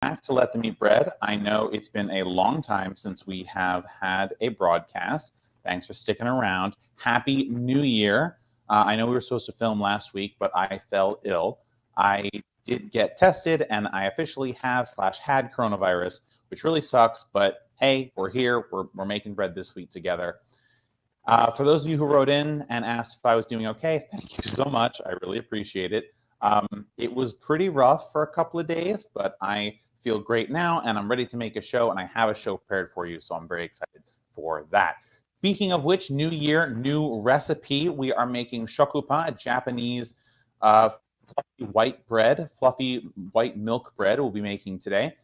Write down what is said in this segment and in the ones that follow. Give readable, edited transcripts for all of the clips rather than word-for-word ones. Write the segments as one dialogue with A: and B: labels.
A: Back to Let Them Eat Bread. I know it's been a long time since we have had a broadcast. Thanks for sticking around. Happy New Year. I know we were supposed to film last week, but I fell ill. I did get tested, and I officially have/had coronavirus, which really sucks, but hey, we're here. We're making bread this week together. For those of you who wrote in and asked if I was doing okay, thank you so much. I really appreciate it. It was pretty rough for a couple of days, but I feel great now, and I'm ready to make a show, and I have a show prepared for you, so I'm very excited for that. Speaking of which, new year, new recipe. We are making shokupa, a Japanese fluffy white bread, fluffy white milk bread we'll be making today.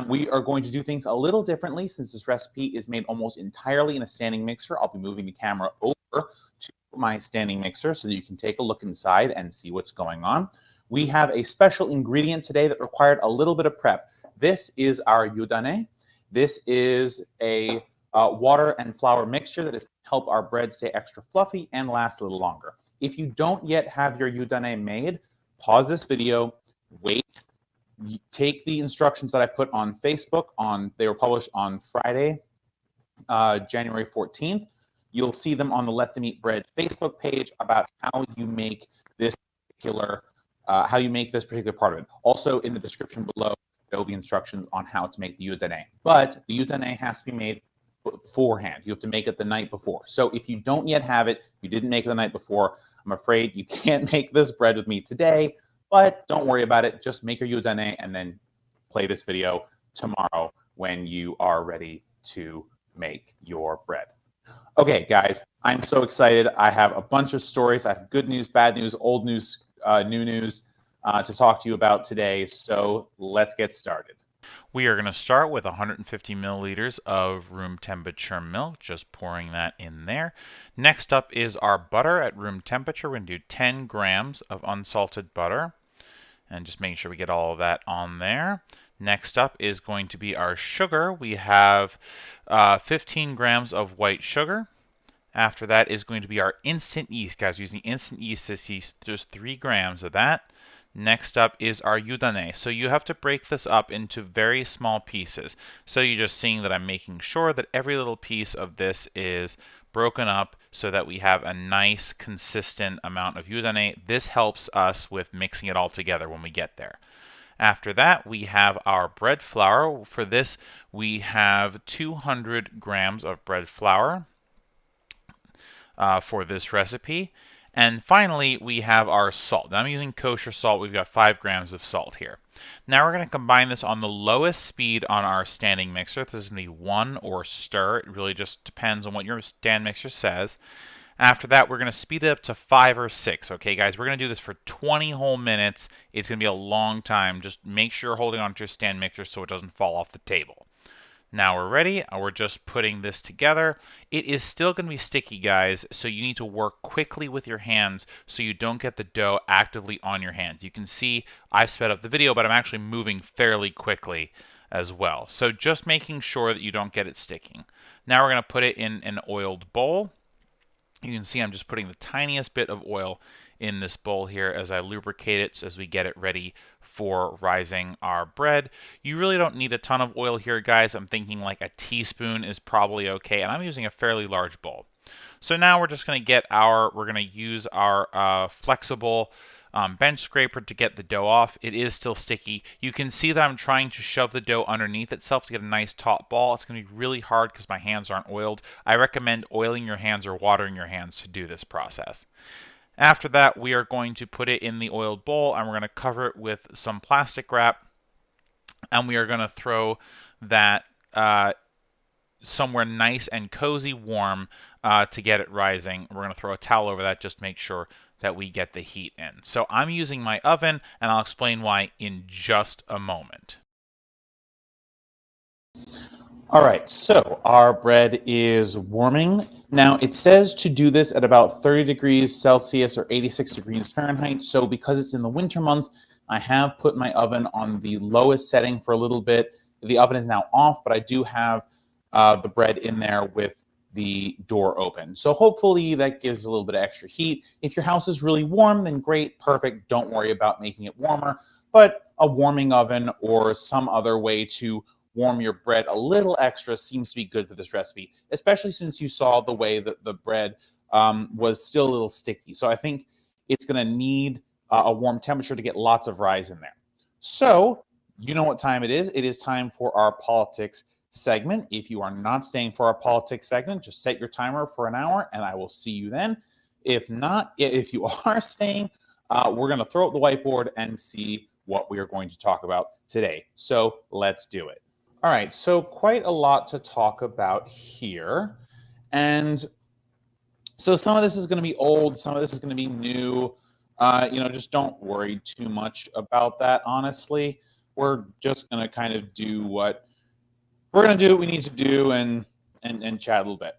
A: We are going to do things a little differently since this recipe is made almost entirely in a standing mixer. I'll be moving the camera over to my standing mixer so that you can take a look inside and see what's going on. We have a special ingredient today that required a little bit of prep. This is our yudane. This is a water and flour mixture that is to help our bread stay extra fluffy and last a little longer. If you don't yet have your yudane made, pause this video, wait, take the instructions that I put on Facebook. They were published on Friday, January 14th. You'll see them on the Let Them Eat Bread Facebook page about how you make this particular part of it. Also, in the description below, there will be instructions on how to make the yudane. But the yudane has to be made beforehand. You have to make it the night before. So if you don't yet have it, you didn't make it the night before, I'm afraid you can't make this bread with me today. But don't worry about it. Just make your yudane and then play this video tomorrow when you are ready to make your bread. Okay, guys, I'm so excited. I have a bunch of stories. I have good news, bad news, old news, new news to talk to you about today. So let's get started.
B: We are going to start with 150 milliliters of room temperature milk, just pouring that in there. Next up is our butter at room temperature. We're going to do 10 grams of unsalted butter, and just making sure we get all of that on there. Next up is going to be our sugar. We have 15 grams of white sugar. After that is going to be our instant yeast, guys. We're using instant yeast. There's 3 grams of that. Next up is our yudane. So you have to break this up into very small pieces. So you're just seeing that I'm making sure that every little piece of this is broken up so that we have a nice consistent amount of yudane. This helps us with mixing it all together when we get there. After that, we have our bread flour. For this, we have 200 grams of bread flour for this recipe. And finally, we have our salt. Now I'm using kosher salt. We've got 5 grams of salt here. Now we're going to combine this on the lowest speed on our standing mixer. This is going to be 1 or stir. It really just depends on what your stand mixer says. After that, we're going to speed it up to 5 or 6. Okay, guys, we're going to do this for 20 whole minutes. It's going to be a long time. Just make sure you're holding on to your stand mixer so it doesn't fall off the table. Now we're ready. We're just putting this together. It is still going to be sticky, guys, so you need to work quickly with your hands so you don't get the dough actively on your hands. You can see I've sped up the video, but I'm actually moving fairly quickly as well. So just making sure that you don't get it sticking. Now we're going to put it in an oiled bowl. You can see I'm just putting the tiniest bit of oil in this bowl here as I lubricate it as we get it ready for rising our bread. You really don't need a ton of oil here, guys. I'm thinking like a teaspoon is probably okay, and I'm using a fairly large bowl. So now we're just going to use our flexible bench scraper to get the dough off. It is still sticky. You can see that I'm trying to shove the dough underneath itself to get a nice top ball. It's going to be really hard because my hands aren't oiled. I recommend oiling your hands or watering your hands to do this process. After that, we are going to put it in the oiled bowl, and we're going to cover it with some plastic wrap, and we are going to throw that somewhere nice and cozy warm to get it rising. We're going to throw a towel over that just to make sure that we get the heat in. So I'm using my oven, and I'll explain why in just a moment.
A: All right, so our bread is warming. Now, it says to do this at about 30 degrees Celsius or 86 degrees Fahrenheit. So because it's in the winter months, I have put my oven on the lowest setting for a little bit. The oven is now off, but I do have the bread in there with the door open. So hopefully that gives a little bit of extra heat. If your house is really warm, then great, perfect. Don't worry about making it warmer. But a warming oven or some other way to warm your bread a little extra seems to be good for this recipe, especially since you saw the way that the bread was still a little sticky. So I think it's going to need a warm temperature to get lots of rise in there. So you know what time it is. It is time for our politics segment. If you are not staying for our politics segment, just set your timer for an hour and I will see you then. If not, if you are staying, we're going to throw up the whiteboard and see what we are going to talk about today. So let's do it. All right, so quite a lot to talk about here. And so some of this is going to be old, some of this is going to be new. Just don't worry too much about that, honestly. We're just going to kind of do what we're going to do, what we need to do, and chat a little bit.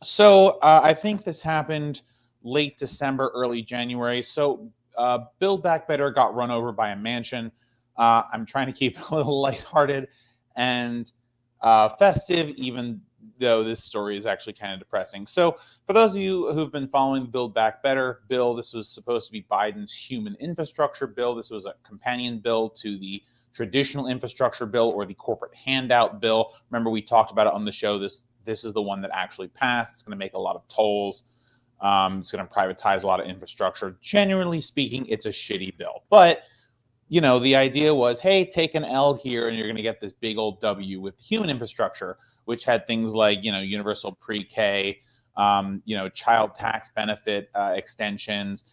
A: So I think this happened late December, early January. So Build Back Better got run over by a mansion. I'm trying to keep it a little lighthearted and festive, even though this story is actually kind of depressing. So for those of you who've been following the Build Back Better bill, this was supposed to be Biden's human infrastructure bill. This was a companion bill to the traditional infrastructure bill or the corporate handout bill. Remember, we talked about it on the show. This is the one that actually passed. It's going to make a lot of tolls. It's going to privatize a lot of infrastructure. Generally speaking, it's a shitty bill. But the idea was, hey, take an L here and you're going to get this big old W with human infrastructure, which had things like, universal pre-K, child tax benefit extensions,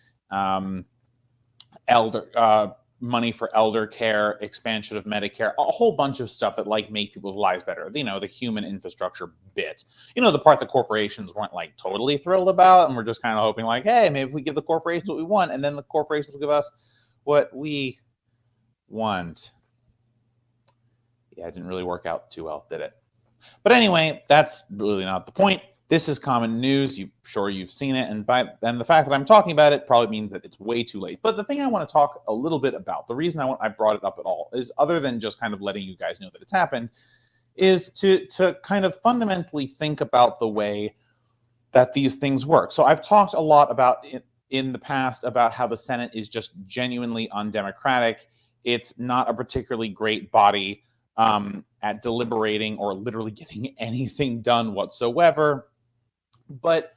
A: money for elder care, expansion of Medicare, a whole bunch of stuff that make people's lives better. The human infrastructure bit. The part that corporations weren't totally thrilled about, and we're just kind of hoping hey, maybe if we give the corporations what we want, and then the corporations will give us what we want. Yeah, it didn't really work out too well, did it? But anyway, that's really not the point. This is common news. You've seen it, and the fact that I'm talking about it probably means that it's way too late. But the thing I want to talk a little bit about, the reason I brought it up at all, is other than just kind of letting you guys know that it's happened, is to kind of fundamentally think about the way that these things work. So I've talked a lot about in the past about how the Senate is just genuinely undemocratic. It's not a particularly great body at deliberating or literally getting anything done whatsoever. But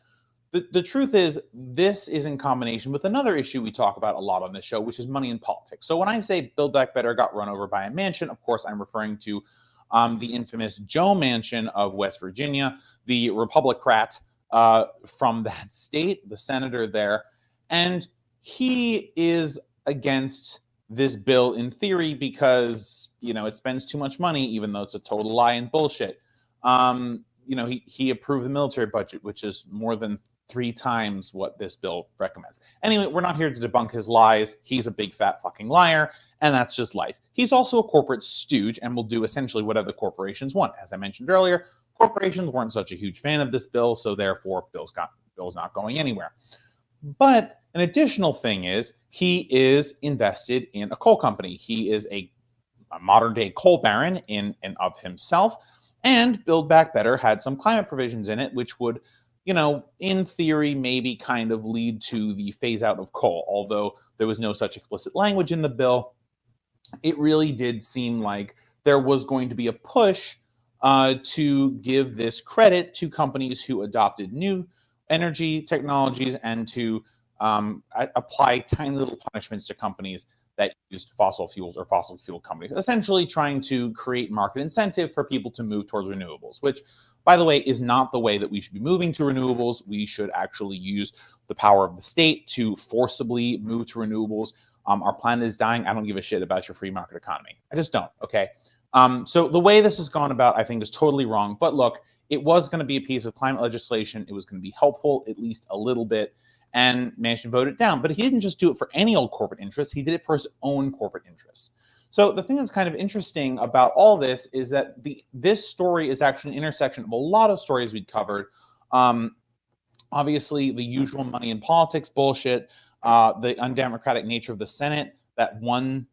A: the truth is, this is in combination with another issue we talk about a lot on this show, which is money in politics. So when I say Build Back Better got run over by a mansion, of course, I'm referring to the infamous Joe Manchin of West Virginia, the Republican from that state, the senator there. And he is against this bill in theory because, it spends too much money, even though it's a total lie and bullshit. He approved the military budget, which is more than 3 times what this bill recommends. Anyway, we're not here to debunk his lies. He's a big fat fucking liar, and that's just life. He's also a corporate stooge and will do essentially whatever the corporations want. As I mentioned earlier, corporations weren't such a huge fan of this bill, so therefore bill's not going anywhere. But an additional thing is he is invested in a coal company. He is a modern-day coal baron in and of himself, and Build Back Better had some climate provisions in it, which would, in theory, maybe kind of lead to the phase out of coal. Although there was no such explicit language in the bill, it really did seem like there was going to be a push to give this credit to companies who adopted new energy technologies and to apply tiny little punishments to companies that used fossil fuels or fossil fuel companies, essentially trying to create market incentive for people to move towards renewables, which, by the way, is not the way that we should be moving to renewables. We should actually use the power of the state to forcibly move to renewables. Our planet is dying. I don't give a shit about your free market economy. I just don't, okay? So the way this has gone about, I think, is totally wrong. But look, it was going to be a piece of climate legislation. It was going to be helpful, at least a little bit. And Manchin voted down. But he didn't just do it for any old corporate interest. He did it for his own corporate interests. So the thing that's kind of interesting about all this is that this story is actually an intersection of a lot of stories we'd covered. Obviously, the usual money in politics bullshit, the undemocratic nature of the Senate, that one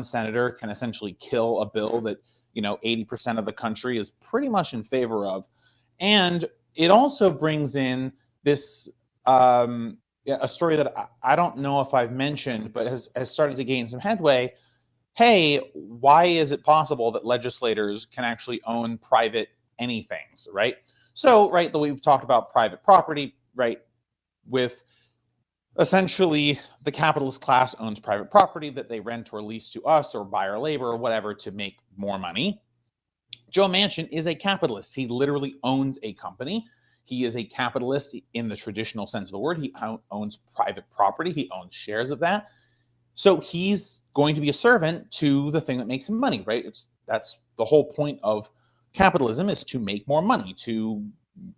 A: senator can essentially kill a bill that 80% of the country is pretty much in favor of. And it also brings in this a story that I don't know if I've mentioned, but has started to gain some headway. Hey, why is it possible that legislators can actually own private anythings, right? So, right, the way we've talked about private property, right, with essentially the capitalist class owns private property that they rent or lease to us or buy our labor or whatever to make more money. Joe Manchin is a capitalist. He literally owns a company. He is a capitalist in the traditional sense of the word. He owns private property. He owns shares of that. So he's going to be a servant to the thing that makes him money, right? That's the whole point of capitalism, is to make more money, to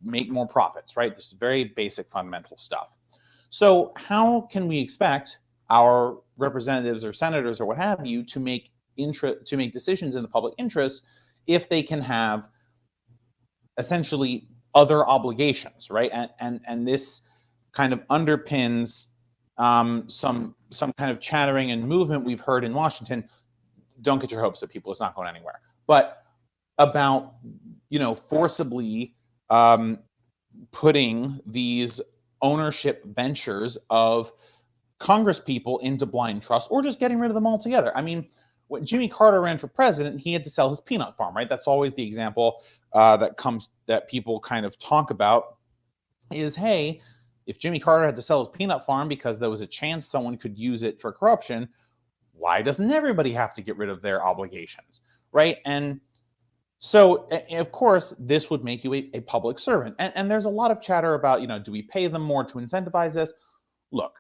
A: make more profits, right? This is very basic fundamental stuff. So how can we expect our representatives or senators or what have you to make decisions in the public interest if they can have essentially other obligations, right? And this kind of underpins some kind of chattering and movement we've heard in Washington. Don't get your hopes up, people. It's not going anywhere. But about, forcibly putting these ownership ventures of Congress people into blind trust, or just getting rid of them altogether. I mean, when Jimmy Carter ran for president, he had to sell his peanut farm, right? That's always the example that people kind of talk about is, hey, if Jimmy Carter had to sell his peanut farm because there was a chance someone could use it for corruption, why doesn't everybody have to get rid of their obligations, right? And so, of course, this would make you a public servant. And there's a lot of chatter about, do we pay them more to incentivize this? Look,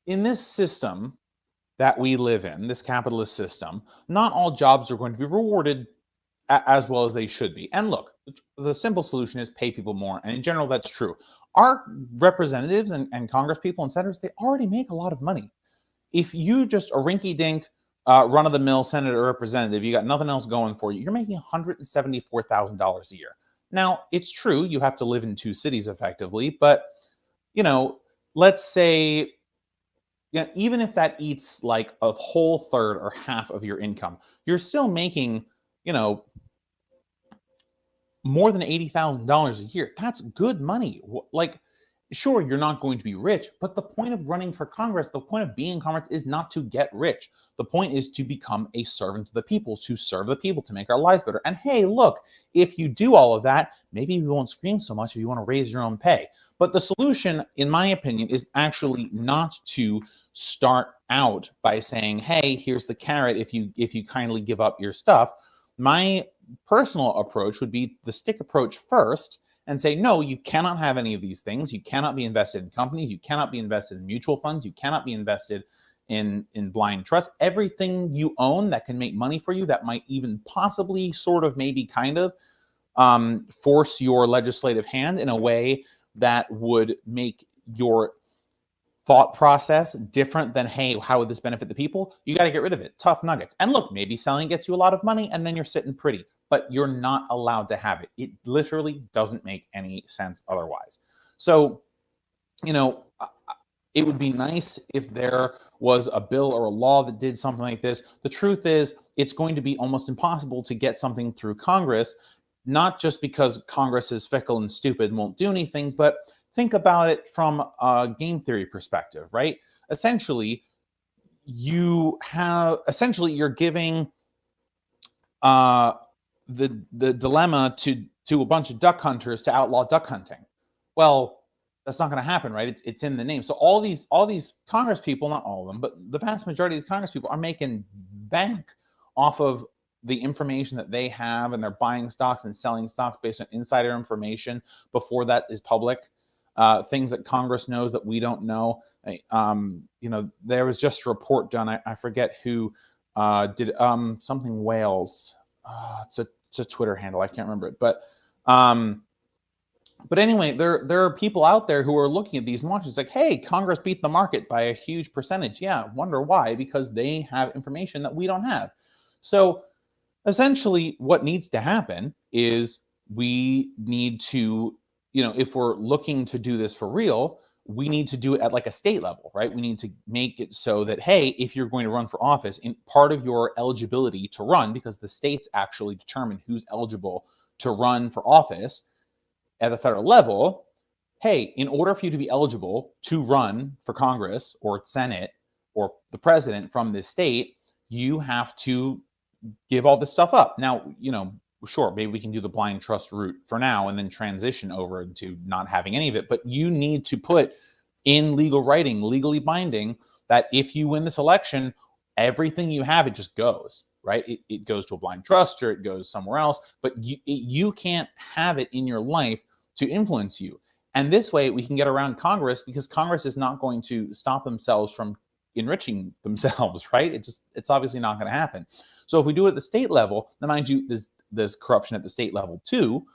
A: in this system that we live in, this capitalist system, not all jobs are going to be rewarded as well as they should be. And look, the simple solution is pay people more. And in general, that's true. Our representatives and Congress people and senators, they already make a lot of money. If you just a rinky-dink, run-of-the-mill senator or representative, you got nothing else going for you, you're making $174,000 a year. Now, it's true, you have to live in two cities effectively, but, let's say, even if that eats like a whole third or half of your income, you're still making, more than $80,000 a year. That's good money. Like, sure, you're not going to be rich, but the point of running for Congress, the point of being in Congress is not to get rich. The point is to become a servant to the people, to serve the people, to make our lives better. And hey, look, if you do all of that, maybe we won't scream so much if you want to raise your own pay. But the solution, in my opinion, is actually not to start out by saying, hey, here's the carrot if you kindly give up your stuff. My personal approach would be the stick approach first, and say, no, you cannot have any of these things. You cannot be invested in companies. You cannot be invested in mutual funds. You cannot be invested in blind trust. Everything you own that can make money for you, that might even possibly sort of maybe kind of force your legislative hand in a way that would make your thought process different than, hey, how would this benefit the people? You got to get rid of it. Tough nuggets. And look, maybe selling gets you a lot of money and then you're sitting pretty, but you're not allowed to have it. It literally doesn't make any sense otherwise. So, it would be nice if there was a bill or a law that did something like this. The truth is, it's going to be almost impossible to get something through Congress, not just because Congress is fickle and stupid and won't do anything, but think about it from a game theory perspective, right? Essentially, you're giving the dilemma to a bunch of duck hunters to outlaw duck hunting. Well, that's not going to happen, right? It's in the name. So all these Congress people, not all of them, but the vast majority of these Congress people are making bank off of the information that they have, and they're buying stocks and selling stocks based on insider information before that is public. Things that Congress knows that we don't know. There was just a report done. I forget who did something Wales. It's a Twitter handle. I can't remember it, but anyway, there are people out there who are looking at these and watching. It's like, hey, Congress beat the market by a huge percentage. Yeah, wonder why? Because they have information that we don't have. So essentially, what needs to happen is we need to, if we're looking to do this for real, we need to do it at like a state level, right? We need to make it so that, hey, if you're going to run for office, in part of your eligibility to run, because the states actually determine who's eligible to run for office at the federal level, hey, in order for you to be eligible to run for Congress or Senate or the president from this state, you have to give all this stuff up. Now, sure, maybe we can do the blind trust route for now and then transition over into not having any of it. But you need to put in legal writing, legally binding, that if you win this election, everything you have, it just goes, right? It goes to a blind trust or it goes somewhere else, but you can't have it in your life to influence you. And this way we can get around Congress, because Congress is not going to stop themselves from enriching themselves, right? It's obviously not going to happen. So if we do it at the state level, now mind you, there's corruption at the state level too,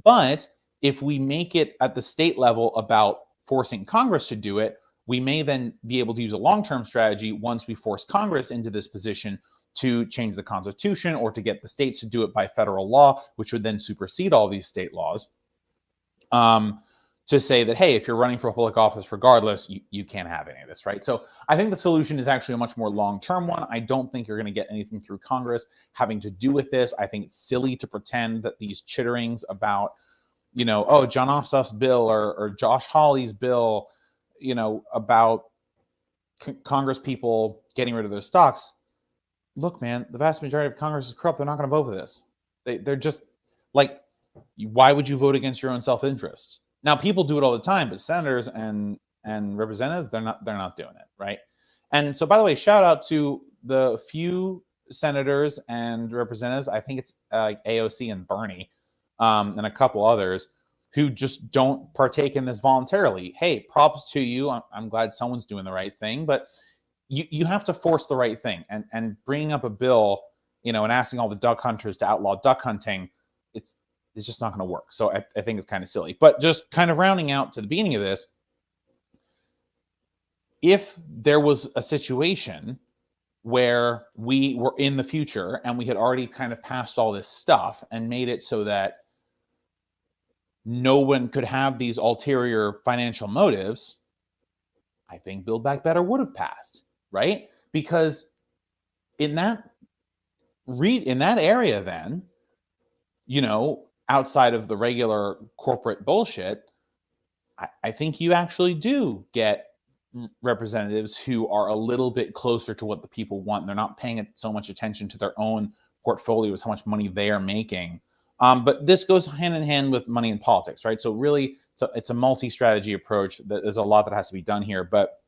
A: but if we make it at the state level about forcing Congress to do it, we may then be able to use a long-term strategy once we force Congress into this position to change the Constitution or to get the states to do it by federal law, which would then supersede all these state laws, to say that, hey, if you're running for public office regardless, you can't have any of this, right? So I think the solution is actually a much more long-term one. I don't think you're going to get anything through Congress having to do with this. I think it's silly to pretend that these chitterings about, oh, John Ossoff's bill or Josh Hawley's bill, about Congress people getting rid of their stocks. Look, man, the vast majority of Congress is corrupt. They're not going to vote for this. They're just like, why would you vote against your own self-interest? Now, people do it all the time, but senators and representatives, they're not doing it, right? And so, by the way, shout out to the few senators and representatives, I think it's AOC and Bernie, and a couple others, who just don't partake in this voluntarily. Hey, props to you. I'm glad someone's doing the right thing, but you have to force the right thing. And bringing up a bill, and asking all the duck hunters to outlaw duck hunting, it's just not going to work. So I think it's kind of silly. But just kind of rounding out to the beginning of this, if there was a situation where we were in the future and we had already kind of passed all this stuff and made it so that no one could have these ulterior financial motives, I think Build Back Better would have passed, right? Because in that area then, outside of the regular corporate bullshit, I think you actually do get representatives who are a little bit closer to what the people want. They're not paying so much attention to their own portfolios, how much money they are making. But this goes hand in hand with money in politics, right? So really, it's a multi-strategy approach. There's a lot that has to be done here. But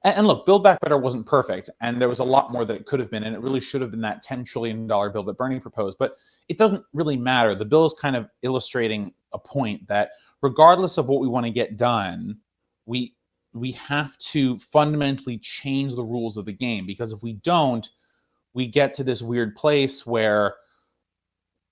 A: and look, Build Back Better wasn't perfect, and there was a lot more that it could have been, and it really should have been that $10 trillion bill that Bernie proposed. But it doesn't really matter. The bill is kind of illustrating a point that regardless of what we want to get done, we have to fundamentally change the rules of the game, because if we don't, we get to this weird place where,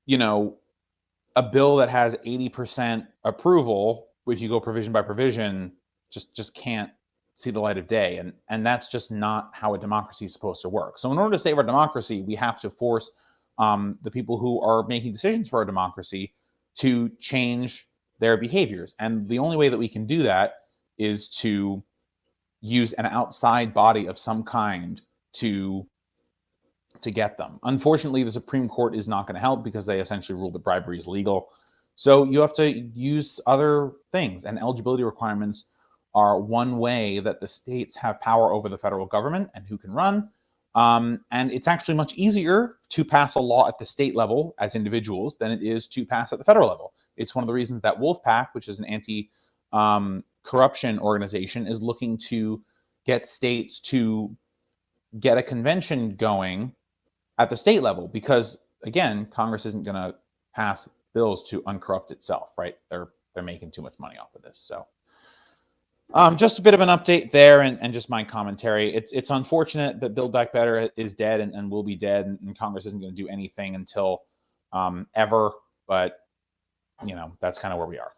A: a bill that has 80% approval, if you go provision by provision, just can't see the light of day. And that's just not how a democracy is supposed to work. So in order to save our democracy, we have to force the people who are making decisions for our democracy to change their behaviors. And the only way that we can do that is to use an outside body of some kind to get them. Unfortunately, the Supreme Court is not going to help, because they essentially ruled that bribery is legal. So you have to use other things, and eligibility requirements are one way that the states have power over the federal government and who can run. And it's actually much easier to pass a law at the state level as individuals than it is to pass at the federal level. It's one of the reasons that Wolfpack, which is an anti-corruption organization, is looking to get states to get a convention going at the state level, because again, Congress isn't going to pass bills to uncorrupt itself, right? They're making too much money off of this. So just a bit of an update there, and just my commentary. It's unfortunate that Build Back Better is dead and will be dead, and Congress isn't going to do anything until ever. But that's kind of where we are.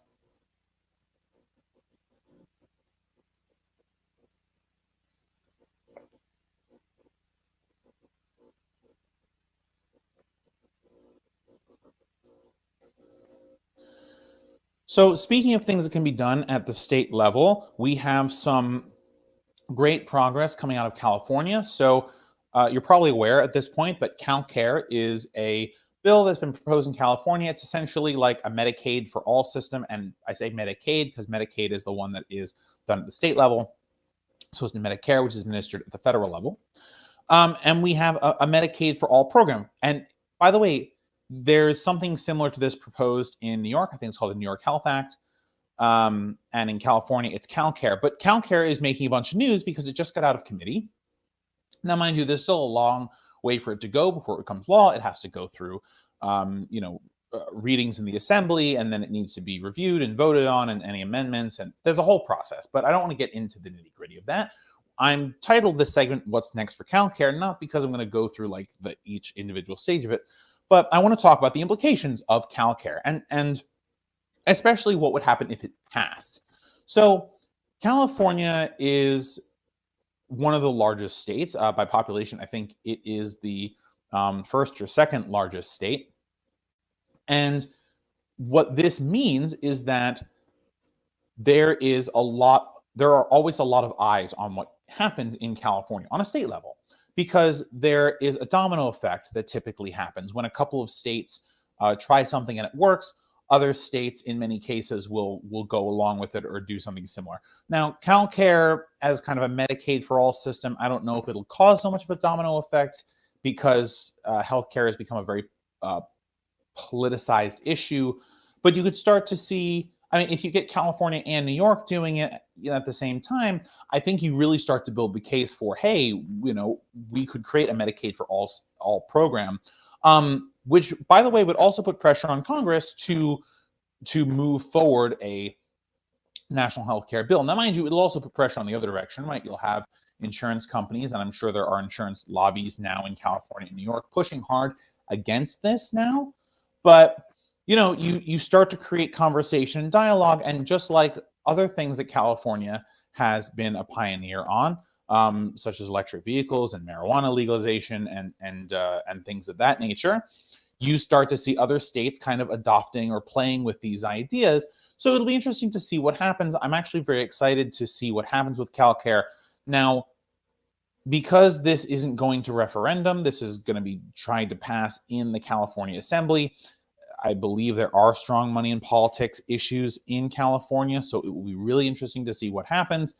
A: So speaking of things that can be done at the state level, we have some great progress coming out of California. So you're probably aware at this point, but CalCare is a bill that's been proposed in California. It's essentially like a Medicaid for all system. And I say Medicaid because Medicaid is the one that is done at the state level, as opposed to Medicare, which is administered at the federal level. And we have a Medicaid for all program. And by the way, there's something similar to this proposed in New York. I think it's called the New York Health Act. And in California, it's CalCare. But CalCare is making a bunch of news because it just got out of committee. Now, mind you, there's still a long way for it to go before it becomes law. It has to go through, readings in the assembly, and then it needs to be reviewed and voted on, and any amendments. And there's a whole process. But I don't want to get into the nitty gritty of that. I'm titled this segment "What's Next for CalCare," not because I'm going to go through like each individual stage of it, but I want to talk about the implications of CalCare and especially what would happen if it passed. So California is one of the largest states by population. I think it is the first or second largest state. And what this means is that there are always a lot of eyes on what happens in California on a state level, because there is a domino effect that typically happens when a couple of states try something and it works. Other states, in many cases, will go along with it or do something similar. Now, CalCare, as kind of a Medicaid for all system, I don't know if it'll cause so much of a domino effect, because healthcare has become a very politicized issue. But you could start to see, I mean, if you get California and New York doing it, at the same time, I think you really start to build the case for, hey, we could create a Medicaid for all program, which, by the way, would also put pressure on Congress to move forward a national health care bill. Now, mind you, it'll also put pressure on the other direction, right? You'll have insurance companies, and I'm sure there are insurance lobbies now in California and New York pushing hard against this now. But you start to create conversation and dialogue, and just like other things that California has been a pioneer on, such as electric vehicles and marijuana legalization and things of that nature, you start to see other states kind of adopting or playing with these ideas. So it'll be interesting to see what happens. I'm actually very excited to see what happens with CalCare. Now, because this isn't going to referendum, this is going to be trying to pass in the California Assembly. I believe there are strong money in politics issues in California, so it will be really interesting to see what happens.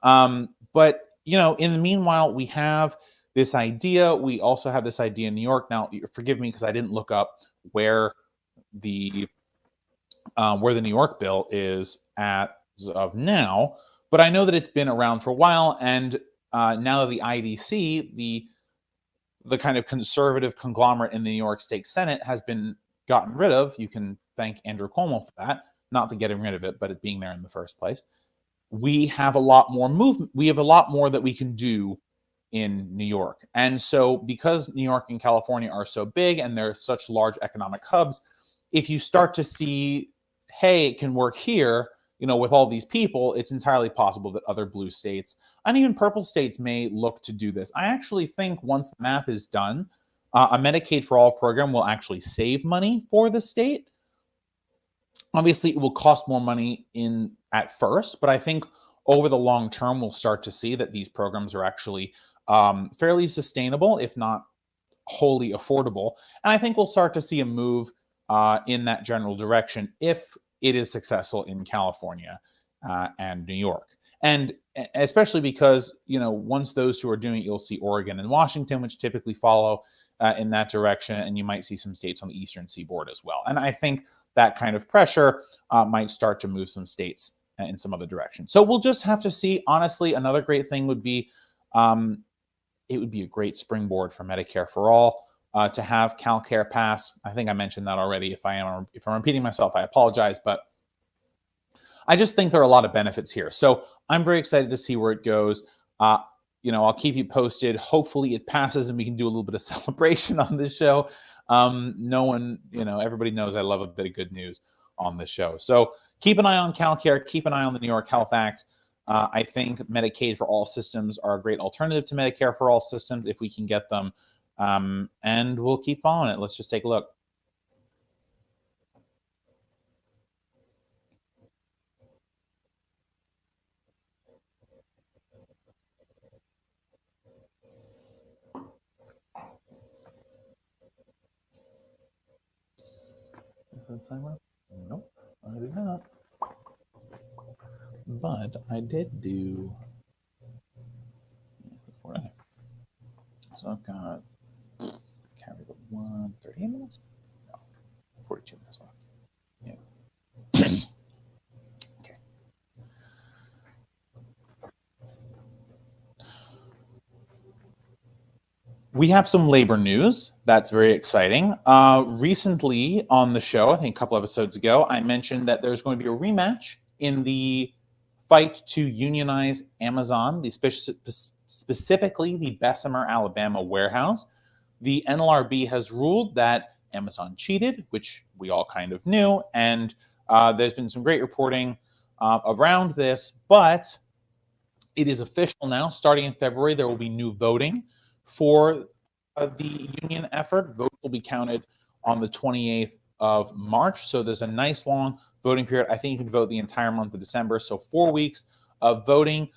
A: But in the meanwhile, we have this idea. We also have this idea in New York. Now, forgive me because I didn't look up where the New York bill is as of now, but I know that it's been around for a while. And now that the IDC, the kind of conservative conglomerate in the New York State Senate, has been gotten rid of, you can thank Andrew Cuomo for that, not the getting rid of it, but it being there in the first place. We have a lot more movement. We have a lot more that we can do in New York. And so because New York and California are so big and they're such large economic hubs, if you start to see, hey, it can work here, with all these people, it's entirely possible that other blue states and even purple states may look to do this. I actually think once the math is done, a Medicaid for all program will actually save money for the state. Obviously, it will cost more money at first, but I think over the long term, we'll start to see that these programs are actually fairly sustainable, if not wholly affordable. And I think we'll start to see a move in that general direction if it is successful in California and New York. And especially because, once those two are doing it, you'll see Oregon and Washington, which typically follow in that direction. And you might see some states on the Eastern Seaboard as well. And I think that kind of pressure might start to move some states in some other direction. So we'll just have to see. Honestly, another great thing would be, it would be a great springboard for Medicare for all to have CalCare pass. I think I mentioned that already. If I'm repeating myself, I apologize, but I just think there are a lot of benefits here. So I'm very excited to see where it goes. I'll keep you posted. Hopefully it passes and we can do a little bit of celebration on this show. Everybody knows I love a bit of good news on this show. So keep an eye on CalCare. Keep an eye on the New York Health Act. I think Medicaid for all systems are a great alternative to Medicare for all systems if we can get them. And we'll keep following it. Let's just take a look. the timer? Nope, I did not. But I did do. So I've got. Can't remember 38 minutes? No, 42 minutes left. Yeah. Okay. We have some labor news. That's very exciting. Recently on the show, I think a couple episodes ago, I mentioned that there's going to be a rematch in the fight to unionize Amazon, specifically the Bessemer, Alabama warehouse. The NLRB has ruled that Amazon cheated, which we all kind of knew, and there's been some great reporting around this, but it is official now. Starting in February, there will be new voting for the union effort. Votes will be counted on the 28th of March. So there's a nice long voting period. I think you can vote the entire month of December. So 4 weeks of voting.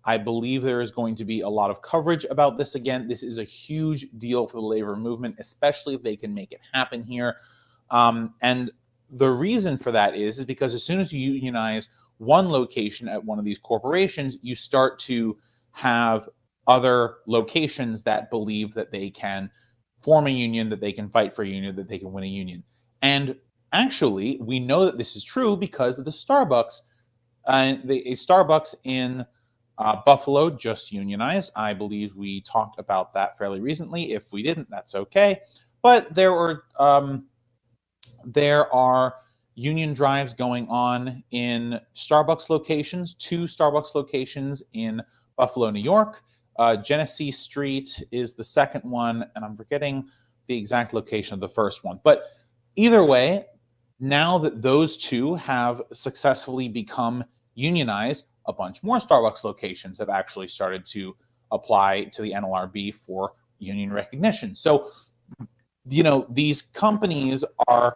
A: I believe there is going to be a lot of coverage about this again. This is a huge deal for the labor movement, especially if they can make it happen here. And the reason for that is because as soon as you unionize one location at one of these corporations, you start to have other locations that believe that they can form a union, that they can fight for a union, that they can win a union. And actually, we know that this is true because of the Starbucks. A Starbucks in Buffalo just unionized. I believe we talked about that fairly recently. If we didn't, that's okay. But there are union drives going on in Starbucks locations, 2 Starbucks locations in Buffalo, New York. Genesee Street is the second one, and I'm forgetting the exact location of the first one. But either way, now that those 2 have successfully become unionized, a bunch more Starbucks locations have actually started to apply to the NLRB for union recognition. So, these companies are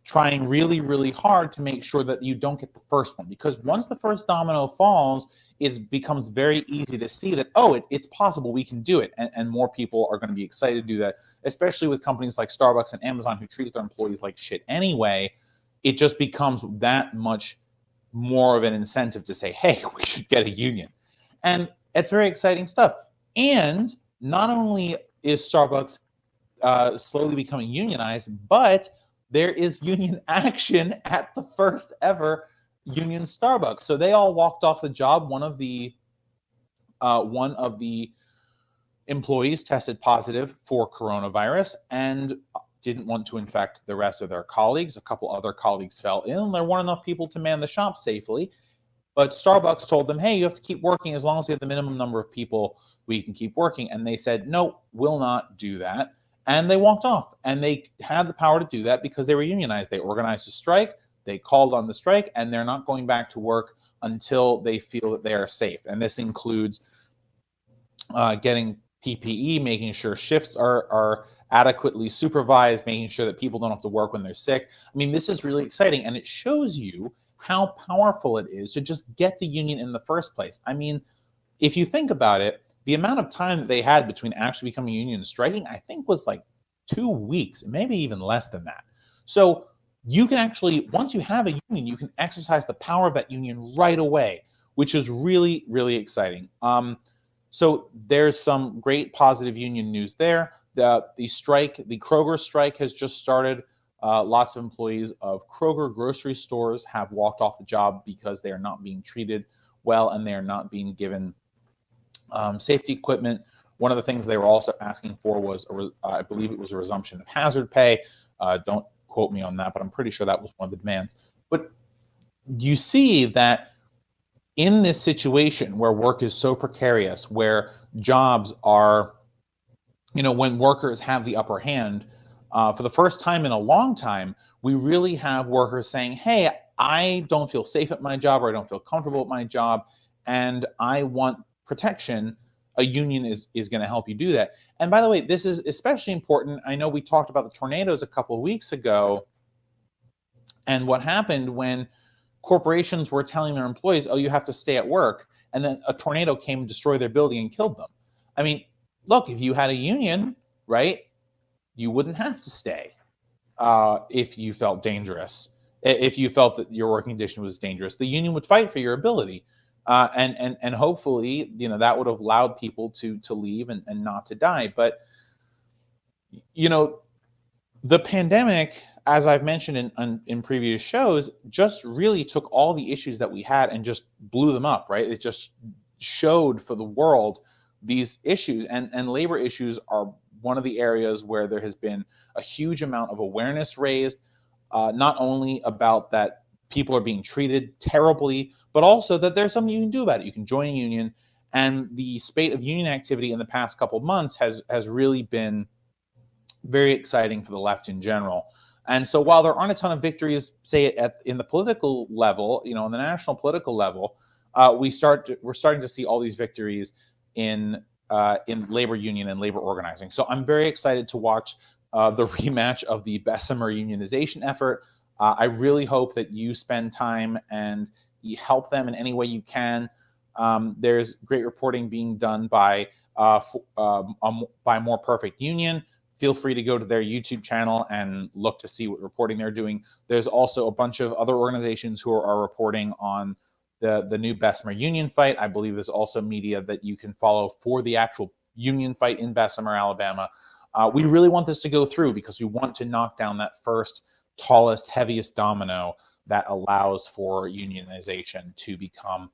A: trying really, really hard to make sure that you don't get the first one, because once the first domino falls, it becomes very easy to see that, it's possible, we can do it. And more people are going to be excited to do that, especially with companies like Starbucks and Amazon who treat their employees like shit anyway. It just becomes that much more of an incentive to say, hey, we should get a union. And it's very exciting stuff. And not only is Starbucks slowly becoming unionized, but there is union action at the first ever union Starbucks. So they all walked off the job. One of the employees tested positive for coronavirus and didn't want to infect the rest of their colleagues. A couple other colleagues fell ill. There weren't enough people to man the shop safely. But Starbucks told them, hey, you have to keep working as long as we have the minimum number of people we can keep working. And they said, no, we'll not do that. And they walked off. And they had the power to do that because they were unionized. They organized a strike. They called on the strike. And they're not going back to work until they feel that they are safe. And this includes getting PPE, making sure shifts are adequately supervised, making sure that people don't have to work when they're sick. I mean, this is really exciting. And it shows you how powerful it is to just get the union in the first place. I mean, if you think about it, the amount of time that they had between actually becoming a union and striking, I think was like 2 weeks, maybe even less than that. So you can actually, once you have a union, you can exercise the power of that union right away, which is really, really exciting. So there's some great positive union news there. The strike, the Kroger strike has just started. Lots of employees of Kroger grocery stores have walked off the job because they are not being treated well and they are not being given safety equipment. One of the things they were also asking for was, I believe it was a resumption of hazard pay. Don't quote me on that, but I'm pretty sure that was one of the demands. But you see that in this situation where work is so precarious, where jobs are, when workers have the upper hand, for the first time in a long time, we really have workers saying, hey, I don't feel safe at my job, or I don't feel comfortable at my job, and I want protection. A union is going to help you do that. And by the way, this is especially important. I know we talked about the tornadoes a couple of weeks ago, and what happened when corporations were telling their employees, oh, you have to stay at work, and then a tornado came and destroyed their building and killed them. I mean, look, if you had a union, right, you wouldn't have to stay. if you felt dangerous. If you felt that your working condition was dangerous, the union would fight for your ability. And hopefully, that would have allowed people to leave and not to die. But, you know, the pandemic, as I've mentioned in previous shows, just really took all the issues that we had and just blew them up, right? It just showed for the world these issues, and labor issues are one of the areas where there has been a huge amount of awareness raised, not only about that people are being treated terribly, but also that there's something you can do about it. You can join a union, and the spate of union activity in the past couple of months has really been very exciting for the left in general. And so while there aren't a ton of victories, say in the political level, on the national political level, we're starting to see all these victories in labor union and labor organizing. So I'm very excited to watch the rematch of the Bessemer unionization effort. I really hope that you spend time and you help them in any way you can. There's great reporting being done by More Perfect Union. Feel free to go to their YouTube channel and look to see what reporting they're doing. There's also a bunch of other organizations who are reporting on the new Bessemer union fight. I believe there's also media that you can follow for the actual union fight in Bessemer, Alabama. We really want this to go through because we want to knock down that first, tallest, heaviest domino that allows for unionization to become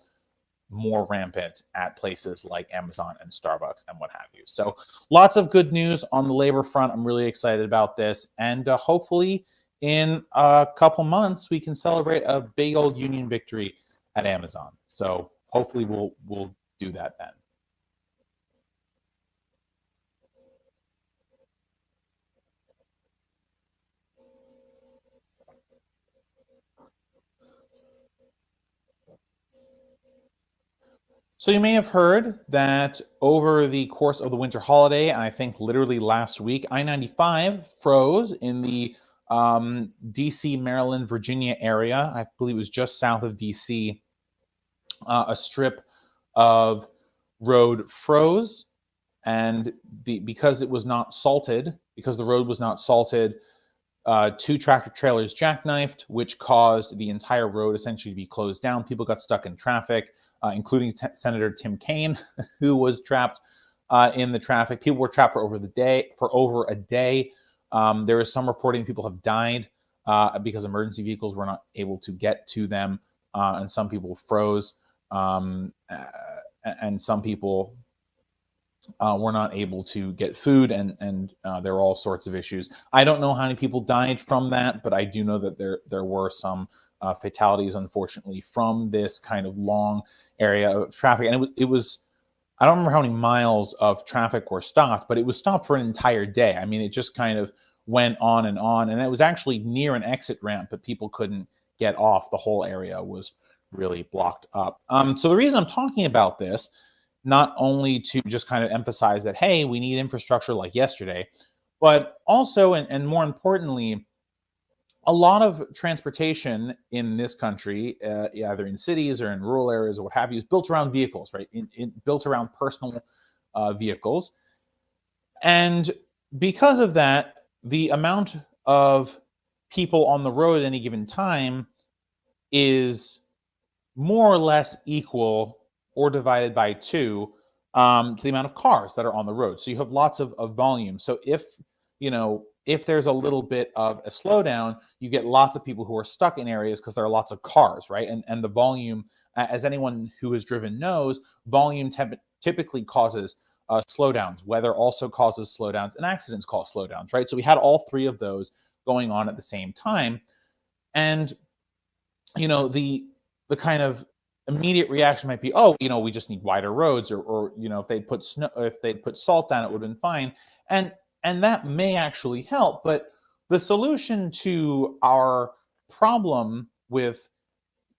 A: more rampant at places like Amazon and Starbucks and what have you. So lots of good news on the labor front. I'm really excited about this. And hopefully in a couple months, we can celebrate a big old union victory at Amazon. So hopefully we'll do that then. So you may have heard that over the course of the winter holiday, I think literally last week, I-95 froze in the DC, Maryland, Virginia area. I believe it was just south of DC. A strip of road froze, and because it was not salted, because the road was not salted, 2 tractor trailers jackknifed, which caused the entire road essentially to be closed down. People got stuck in traffic, including Senator Tim Kaine, who was trapped in the traffic. People were trapped for over a day. There is some reporting people have died because emergency vehicles were not able to get to them, and some people froze, and some people were not able to get food, and there were all sorts of issues. I don't know how many people died from that, but I do know that there were some fatalities, unfortunately, from this kind of long area of traffic. And it was I don't remember how many miles of traffic were stopped, but it was stopped for an entire day. I mean, it just kind of went on, and it was actually near an exit ramp, but people couldn't get off. The whole area was really blocked up. So the reason I'm talking about this, not only to just kind of emphasize that, hey, we need infrastructure like yesterday, but also, and more importantly, a lot of transportation in this country, either in cities or in rural areas or what have you, is built around vehicles, right? Built around personal vehicles. And because of that, the amount of people on the road at any given time is more or less equal or divided by 2 to the amount of cars that are on the road. So you have lots of volume. So if there's a little bit of a slowdown, you get lots of people who are stuck in areas because there are lots of cars, right? And the volume, as anyone who has driven knows, volume typically causes slowdowns. Weather also causes slowdowns, and accidents cause slowdowns, right? So we had all 3 of those going on at the same time. And the kind of immediate reaction might be, oh, we just need wider roads, or if they'd put salt down, it would have been fine. And that may actually help, but the solution to our problem with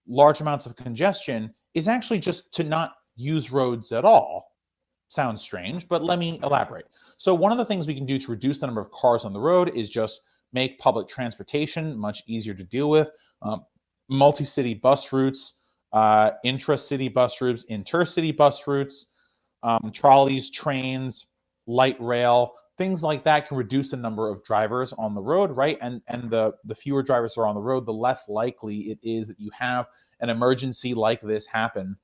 A: large amounts of congestion is actually just to not use roads at all. Sounds strange, but let me elaborate. So one of the things we can do to reduce the number of cars on the road is just make public transportation much easier to deal with. Multi-city bus routes, intra-city bus routes, intercity bus routes, trolleys, trains, light rail, things like that can reduce the number of drivers on the road, right? And the fewer drivers are on the road, the less likely it is that you have an emergency like this happen.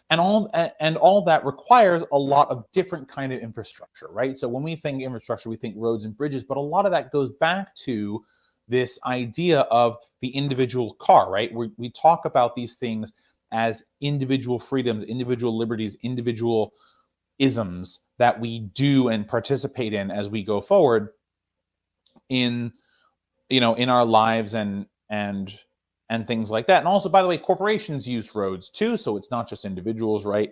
A: And all that requires a lot of different kind of infrastructure, right? So when we think infrastructure, we think roads and bridges, but a lot of that goes back to this idea of the individual car, right? We talk about these things as individual freedoms, individual liberties, individual isms that we do and participate in as we go forward in in our lives and things like that. And also, by the way, corporations use roads too, so it's not just individuals, right?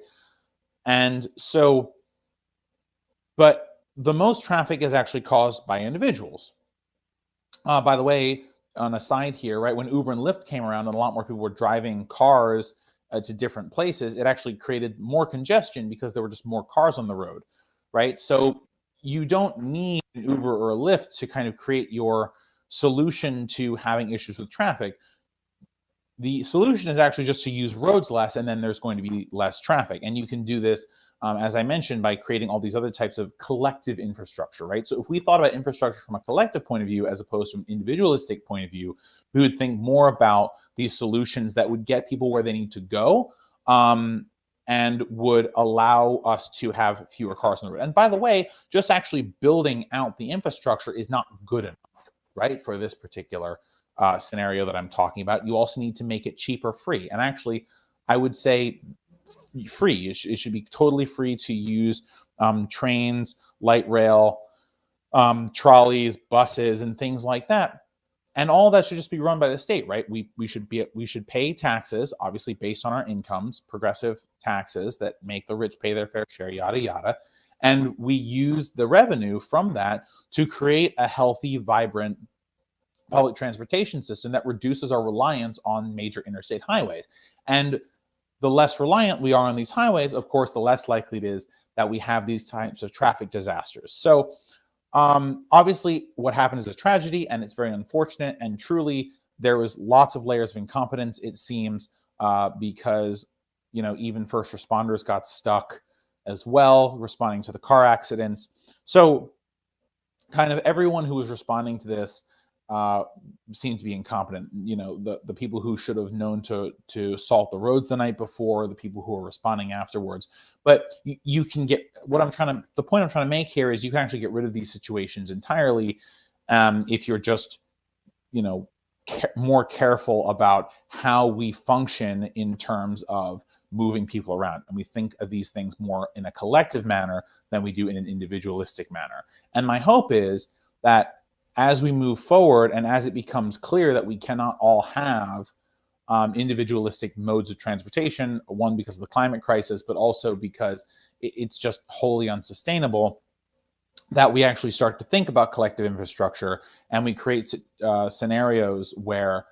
A: And so, but the most traffic is actually caused by individuals. By the way, on a side here, right, when Uber and Lyft came around and a lot more people were driving cars to different places, it actually created more congestion because there were just more cars on the road, right? So you don't need an Uber or a Lyft to kind of create your solution to having issues with traffic. The solution is actually just to use roads less, and then there's going to be less traffic. And you can do this, as I mentioned, by creating all these other types of collective infrastructure, right? So if we thought about infrastructure from a collective point of view as opposed to an individualistic point of view, we would think more about these solutions that would get people where they need to go, and would allow us to have fewer cars on the road. And by the way, just actually building out the infrastructure is not good enough, right, for this particular scenario that I'm talking about. You also need to make it cheaper, free. And actually, I would say free. It should be totally free to use trains, light rail, trolleys, buses, and things like that. And all that should just be run by the state, right? We should pay taxes, obviously based on our incomes, progressive taxes that make the rich pay their fair share, yada yada. And we use the revenue from that to create a healthy, vibrant public transportation system that reduces our reliance on major interstate highways. And the less reliant we are on these highways, of course, the less likely it is that we have these types of traffic disasters. So obviously what happened is a tragedy, and it's very unfortunate, and truly there was lots of layers of incompetence, it seems, because even first responders got stuck as well responding to the car accidents. So kind of everyone who was responding to this seemed to be incompetent. The people who should have known to salt the roads the night before, the people who were responding afterwards. But you can get the point I'm trying to make here is you can actually get rid of these situations entirely if you're just more careful about how we function in terms of moving people around, and we think of these things more in a collective manner than we do in an individualistic manner. And my hope is that as we move forward and as it becomes clear that we cannot all have individualistic modes of transportation, one, because of the climate crisis, but also because it's just wholly unsustainable, that we actually start to think about collective infrastructure and we create scenarios where,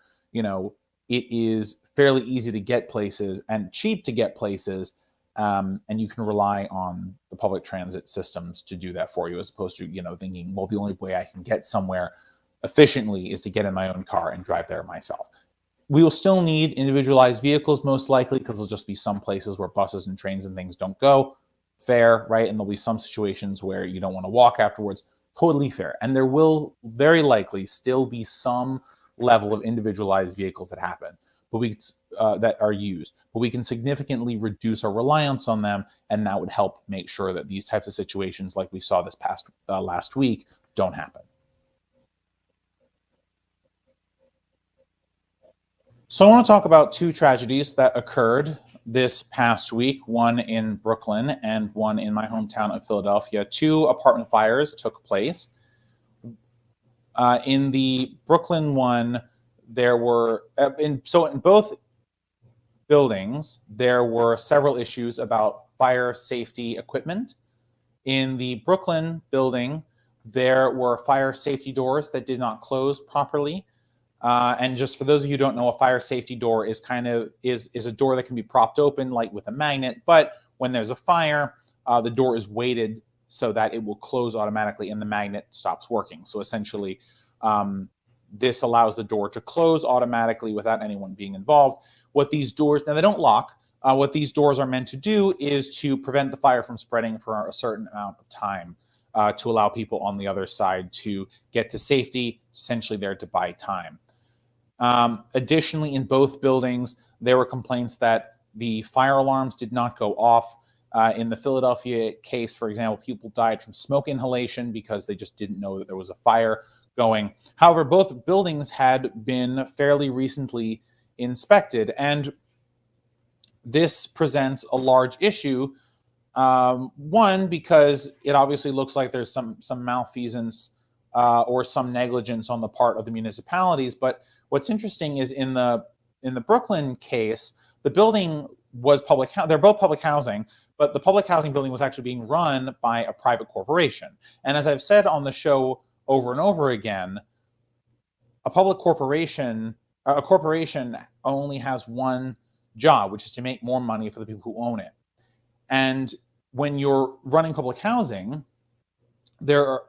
A: it is fairly easy to get places and cheap to get places, and you can rely on the public transit systems to do that for you, as opposed to thinking, well, the only way I can get somewhere efficiently is to get in my own car and drive there myself. We will still need individualized vehicles, most likely, because there'll just be some places where buses and trains and things don't go. Fair, right? And there'll be some situations where you don't want to walk afterwards. Totally fair. And there will very likely still be some level of individualized vehicles that happen, but that are used. But we can significantly reduce our reliance on them, and that would help make sure that these types of situations, like we saw this past last week, don't happen. So I want to talk about two tragedies that occurred this past week, one in Brooklyn and one in my hometown of Philadelphia. Two apartment fires took place. In the Brooklyn one, there were, in both buildings, there were several issues about fire safety equipment. In the Brooklyn building, there were fire safety doors that did not close properly. And just for those of you who don't know, a fire safety door is a door that can be propped open, like with a magnet. But when there's a fire, the door is weighted so that it will close automatically and the magnet stops working. So essentially, this allows the door to close automatically without anyone being involved. What these doors, now they don't lock. What these doors are meant to do is to prevent the fire from spreading for a certain amount of time. to allow people on the other side to get to safety, essentially there to buy time. Additionally, in both buildings, there were complaints that the fire alarms did not go off. In the Philadelphia case, for example, people died from smoke inhalation because they just didn't know that there was a fire going. However, both buildings had been fairly recently inspected, and this presents a large issue. One, because it obviously looks like there's some malfeasance or some negligence on the part of the municipalities. But what's interesting is in the Brooklyn case, the building was public. They're both public housing, but the public housing building was actually being run by a private corporation. And as I've said on the show over and over again, a corporation only has one job, which is to make more money for the people who own it. And when you're running public housing, there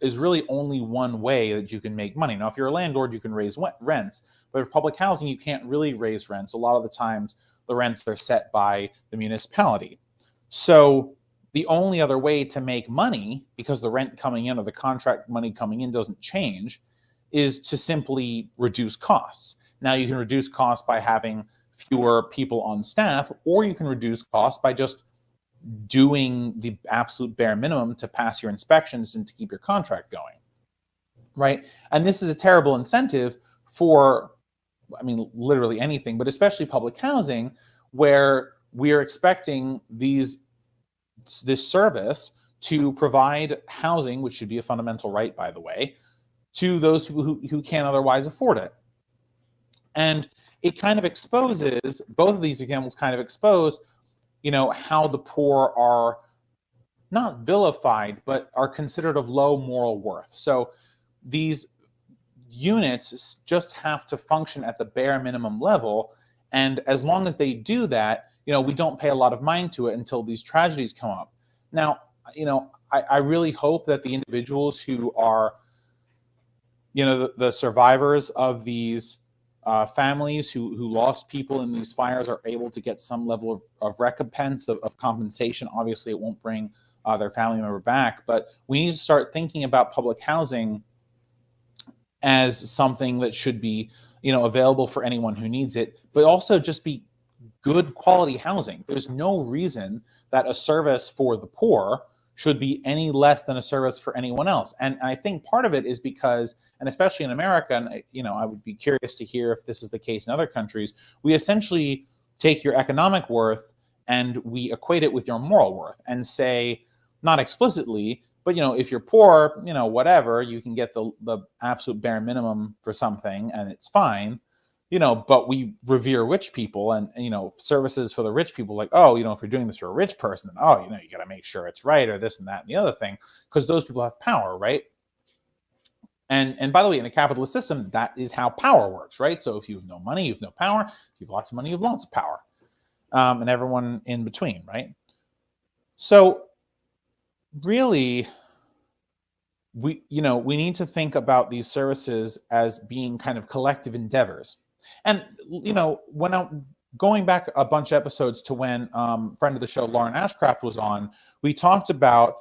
A: is really only one way that you can make money. Now, if you're a landlord, you can raise rents, but for public housing, you can't really raise rents. A lot of the times, the rents are set by the municipality. So the only other way to make money, because the rent coming in or the contract money coming in doesn't change, is to simply reduce costs. Now, you can reduce costs by having fewer people on staff, or you can reduce costs by just doing the absolute bare minimum to pass your inspections and to keep your contract going, right? And this is a terrible incentive for, I mean, literally anything, but especially public housing, where we're expecting this service to provide housing, which should be a fundamental right, by the way, to those people who can't otherwise afford it. And it kind of exposes, both of these examples kind of expose, how the poor are not vilified, but are considered of low moral worth. So these units just have to function at the bare minimum level. And as long as they do that, we don't pay a lot of mind to it until these tragedies come up. Now, I really hope that the individuals who are, the survivors of these families who lost people in these fires are able to get some level of recompense, of compensation. Obviously, it won't bring their family member back, but we need to start thinking about public housing as something that should be, available for anyone who needs it, but also just be good quality housing. There's no reason that a service for the poor should be any less than a service for anyone else. And I think part of it is because, and especially in America, and I would be curious to hear if this is the case in other countries, we essentially take your economic worth and we equate it with your moral worth and say, not explicitly, but if you're poor, whatever, you can get the absolute bare minimum for something and it's fine. But we revere rich people and, services for the rich people, like, if you're doing this for a rich person, then, you got to make sure it's right, or this and that and the other thing, because those people have power, right? And by the way, in a capitalist system, that is how power works, right? So if you have no money, you have no power. If you have lots of money, you have lots of power, and everyone in between, right? So really, we need to think about these services as being kind of collective endeavors. And, when I'm going back a bunch of episodes to when friend of the show, Lauren Ashcraft, was on, we talked about,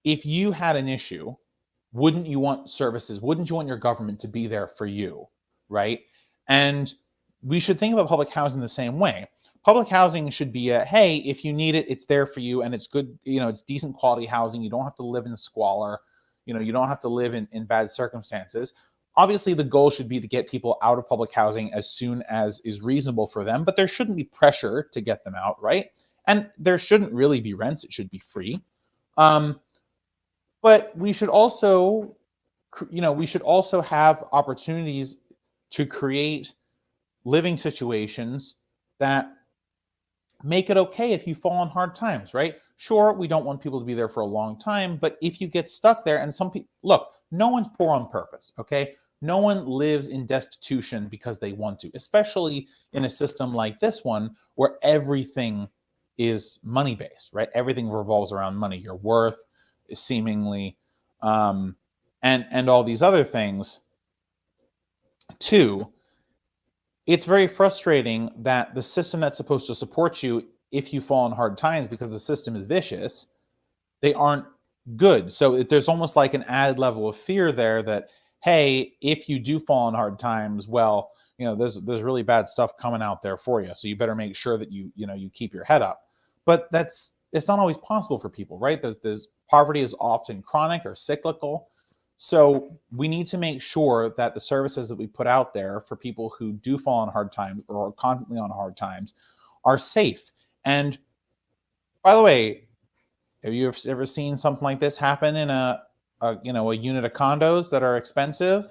A: if you had an issue, wouldn't you want services? Wouldn't you want your government to be there for you, right? And we should think about public housing the same way. Public housing should be hey, if you need it, it's there for you, and it's good, it's decent quality housing. You don't have to live in squalor. You don't have to live in bad circumstances. Obviously, the goal should be to get people out of public housing as soon as is reasonable for them, but there shouldn't be pressure to get them out, right? And there shouldn't really be rents. It should be free. But we should also, have opportunities to create living situations that make it okay if you fall on hard times, right? Sure, we don't want people to be there for a long time, but if you get stuck there, and some people, look, no one's poor on purpose, okay? No one lives in destitution because they want to, especially in a system like this one where everything is money-based, right? Everything revolves around money, your worth, seemingly, and all these other things too. It's very frustrating that the system that's supposed to support you if you fall in hard times, because the system is vicious, they aren't good. So there's almost like an added level of fear there that, hey, if you do fall on hard times, well, there's really bad stuff coming out there for you. So you better make sure that you keep your head up. But it's not always possible for people, right? There's poverty is often chronic or cyclical. So we need to make sure that the services that we put out there for people who do fall on hard times or are constantly on hard times are safe. And by the way, have you ever seen something like this happen in a unit of condos that are expensive,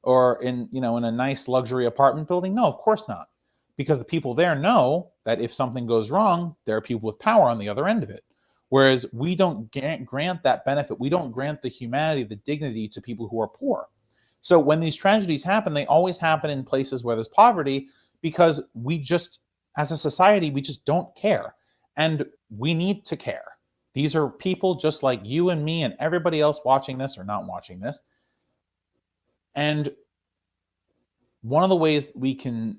A: or in a nice luxury apartment building? No, of course not, because the people there know that if something goes wrong, there are people with power on the other end of it. Whereas we don't grant that benefit. We don't grant the humanity, the dignity to people who are poor. So when these tragedies happen, they always happen in places where there's poverty, because we just, as a society, we just don't care. And we need to care. These are people just like you and me and everybody else watching this or not watching this. And one of the ways we can,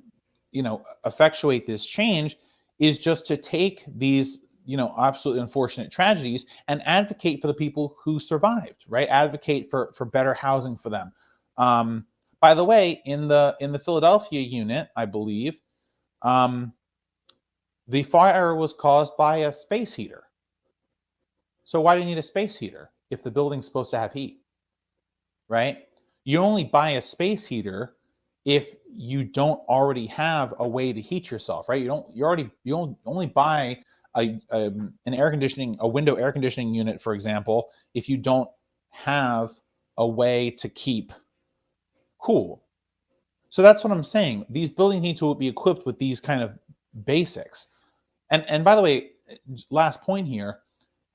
A: effectuate this change is just to take these, absolutely unfortunate tragedies and advocate for the people who survived, right? Advocate for better housing for them. By the way, in the Philadelphia unit, I believe, the fire was caused by a space heater. So why do you need a space heater if the building's supposed to have heat, right? You only buy a space heater if you don't already have a way to heat yourself, right? You only buy an air conditioning, a window air conditioning unit, for example, if you don't have a way to keep cool. So that's what I'm saying. These buildings need to be equipped with these kind of basics. And by the way, last point here,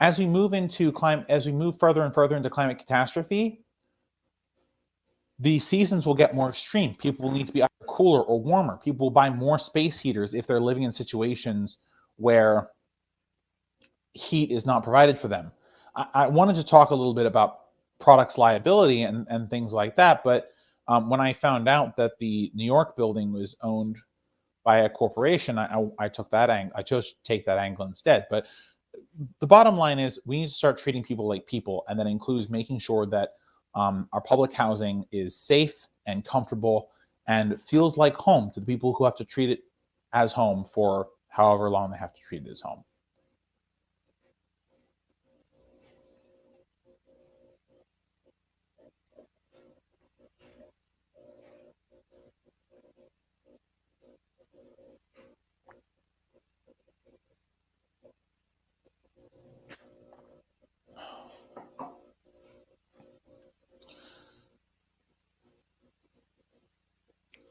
A: as we move further and further into climate catastrophe, the seasons will get more extreme. People will need to be either cooler or warmer. People will buy more space heaters if they're living in situations where heat is not provided for them. I wanted to talk a little bit about products liability and things like that, but when I found out that the New York building was owned by a corporation, I took that angle. I chose to take that angle instead. But the bottom line is we need to start treating people like people, and that includes making sure that our public housing is safe and comfortable and feels like home to the people who have to treat it as home for however long they have to treat it as home.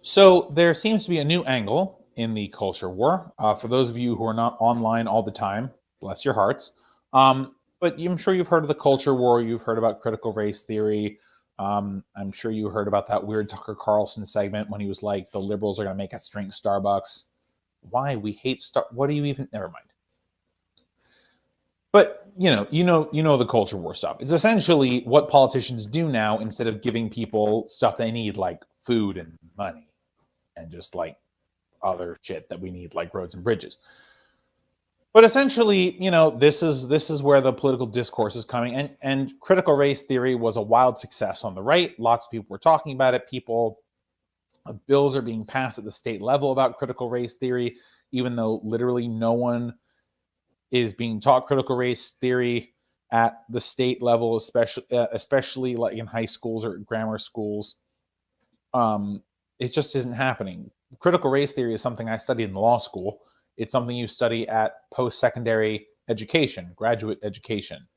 A: So there seems to be a new angle in the culture war. For those of you who are not online all the time, bless your hearts. But I'm sure you've heard of the culture war. You've heard about critical race theory. I'm sure you heard about that weird Tucker Carlson segment when he was like, "The liberals are going to make us drink Starbucks." Why? We hate What do you even? Never mind. But you know the culture war stuff. It's essentially what politicians do now instead of giving people stuff they need, like food and money, and just like other shit that we need, like roads and bridges. But essentially, this is where the political discourse is coming, and critical race theory was a wild success on the right. Lots of people were talking about it. Bills are being passed at the state level about critical race theory, even though literally no one is being taught critical race theory at the state level, especially like in high schools or grammar schools. It just isn't happening. Critical race theory is something I studied in law school. It's something you study at post-secondary education, graduate education.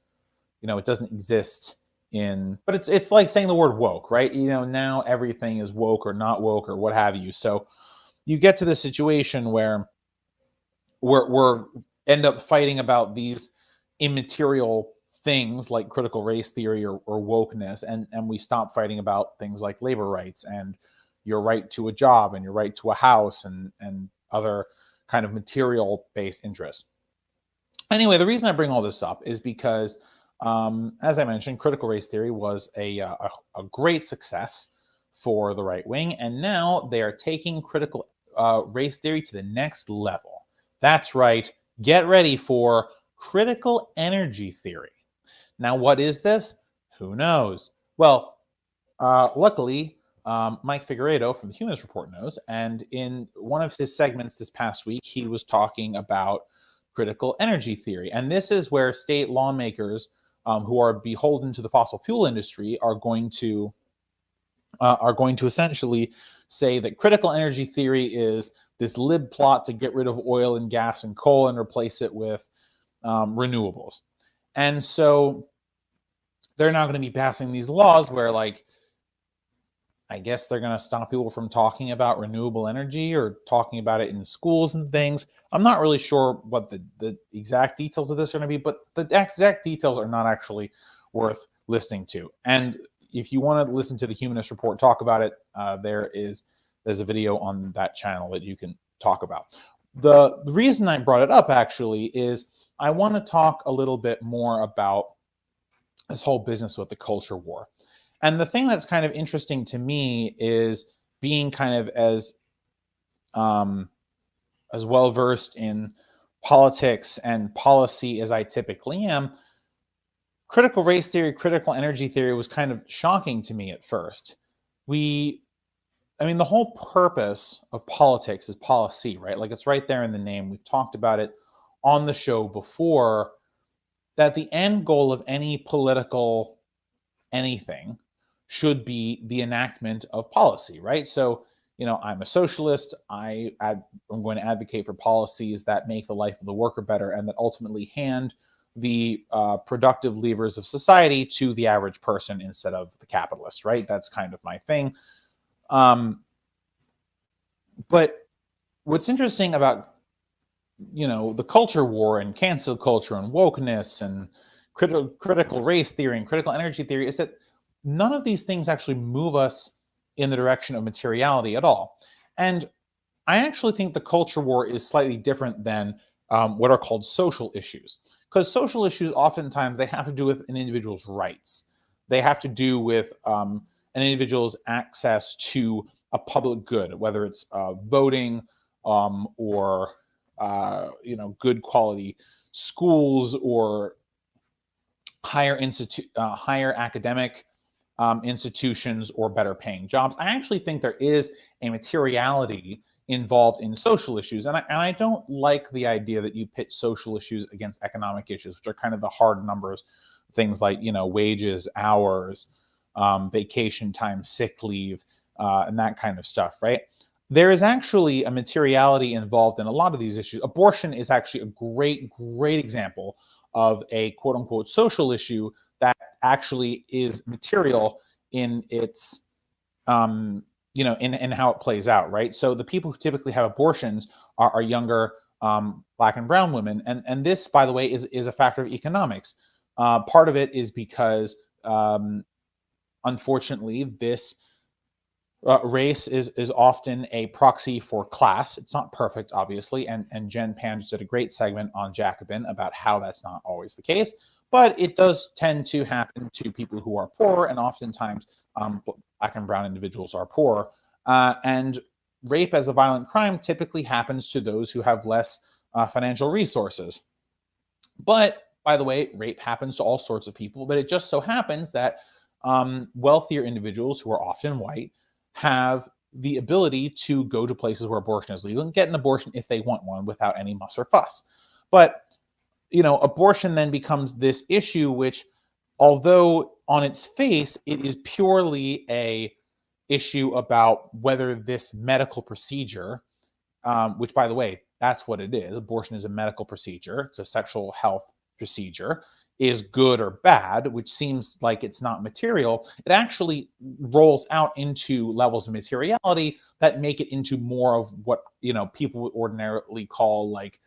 A: It doesn't exist but it's like saying the word woke, right? Now everything is woke or not woke or what have you. So you get to this situation where we're end up fighting about these immaterial things like critical race theory or wokeness, and we stop fighting about things like labor rights and your right to a job and your right to a house and other kind of material based interests. Anyway, the reason I bring all this up is because, as I mentioned, critical race theory was a great success for the right wing, and now they are taking critical race theory to the next level. That's right. Get ready for critical energy theory. Now, what is this? Who knows? Well, luckily, Mike Figueredo from the Humanist Report knows, and in one of his segments this past week, he was talking about critical energy theory. And this is where state lawmakers who are beholden to the fossil fuel industry are going to essentially say that critical energy theory is this lib plot to get rid of oil and gas and coal and replace it with renewables. And so they're now going to be passing these laws where, like, I guess they're going to stop people from talking about renewable energy or talking about it in schools and things. I'm not really sure what the exact details of this are going to be, but the exact details are not actually worth listening to. And if you want to listen to the Humanist Report talk about it, there's a video on that channel that you can talk about. The reason I brought it up actually is I want to talk a little bit more about this whole business with the culture war. And the thing that's kind of interesting to me is being kind of as well versed in politics and policy as I typically am. Critical race theory, critical energy theory was kind of shocking to me at first. The whole purpose of politics is policy, right? Like, it's right there in the name. We've talked about it on the show before, that the end goal of any political anything should be the enactment of policy, right? So, I'm a socialist. I'm going to advocate for policies that make the life of the worker better and that ultimately hand the productive levers of society to the average person instead of the capitalist, right? That's kind of my thing. But what's interesting about, the culture war and cancel culture and wokeness and critical race theory and critical energy theory is that none of these things actually move us in the direction of materiality at all. And I actually think the culture war is slightly different than what are called social issues. Because social issues, oftentimes, they have to do with an individual's rights. They have to do with an individual's access to a public good, whether it's voting or good quality schools or higher academic institutions or better paying jobs. I actually think there is a materiality involved in social issues. And I don't like the idea that you pit social issues against economic issues, which are kind of the hard numbers, things like, wages, hours, vacation time, sick leave, and that kind of stuff, right? There is actually a materiality involved in a lot of these issues. Abortion is actually a great, great example of a quote unquote social issue that actually is material in its in how it plays out, right? So the people who typically have abortions are younger Black and brown women, and this, by the way, is a factor of economics. Part of it is because unfortunately this race is often a proxy for class. It's not perfect, obviously, and Jen Pan did a great segment on Jacobin about how that's not always the case, but it does tend to happen to people who are poor, and oftentimes Black and brown individuals are poor. And rape as a violent crime typically happens to those who have less financial resources. But, by the way, rape happens to all sorts of people, but it just so happens that wealthier individuals who are often white have the ability to go to places where abortion is legal and get an abortion if they want one without any muss or fuss. But, abortion then becomes this issue which, although on its face it is purely a issue about whether this medical procedure, which, by the way, that's what it is. Abortion is a medical procedure. It's a sexual health procedure, is good or bad, which seems like it's not material. It actually rolls out into levels of materiality that make it into more of what, people would ordinarily call like,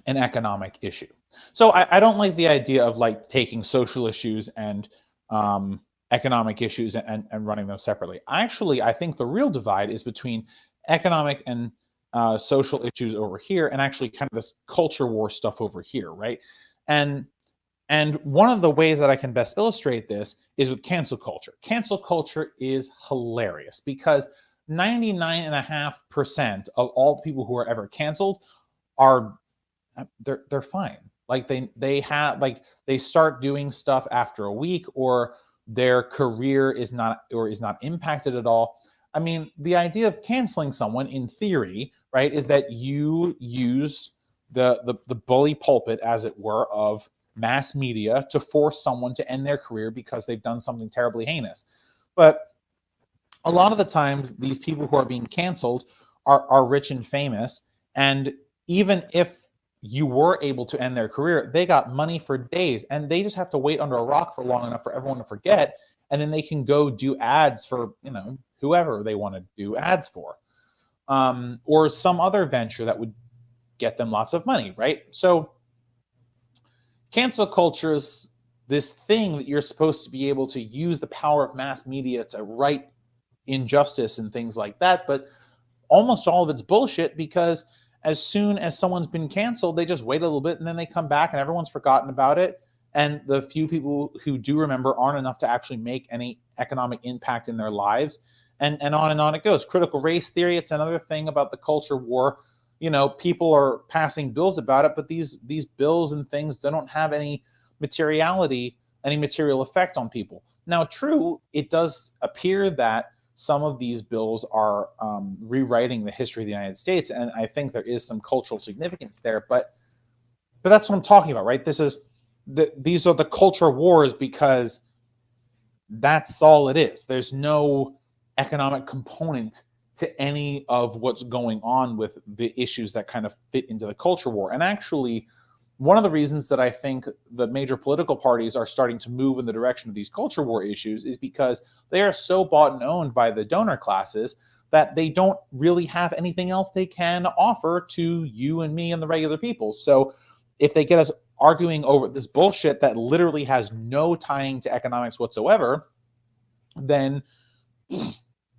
A: an economic issue. So I don't like the idea of like taking social issues and economic issues and running them separately. I think the real divide is between economic and social issues over here, and actually kind of this culture war stuff over here, right? And one of the ways that I can best illustrate this is with cancel culture. Cancel culture is hilarious because 99.5% of all the people who are ever canceled they're fine. Like they start doing stuff after a week, or their career is not impacted at all. I mean, the idea of canceling someone in theory, right, is that you use the bully pulpit, as it were, of mass media to force someone to end their career because they've done something terribly heinous. But a lot of the times, these people who are being canceled are rich and famous. And even if you were able to end their career, they got money for days, and they just have to wait under a rock for long enough for everyone to forget. And then they can go do ads for, whoever they want to do ads for, or some other venture that would get them lots of money, right? So cancel culture is this thing that you're supposed to be able to use the power of mass media to right injustice and things like that. But almost all of it's bullshit, because as soon as someone's been canceled, they just wait a little bit and then they come back and everyone's forgotten about it. And the few people who do remember aren't enough to actually make any economic impact in their lives. And on it goes. Critical race theory, it's another thing about the culture war. People are passing bills about it, but these bills and things don't have any material effect on people. Now, true, it does appear that some of these bills are rewriting the history of the United States, and I think there is some cultural significance there. But that's what I'm talking about, right? These are the culture wars, because that's all it is. There's no economic component to any of what's going on with the issues that kind of fit into the culture war. And actually, one of the reasons that I think the major political parties are starting to move in the direction of these culture war issues is because they are so bought and owned by the donor classes that they don't really have anything else they can offer to you and me and the regular people. So if they get us arguing over this bullshit that literally has no tying to economics whatsoever, then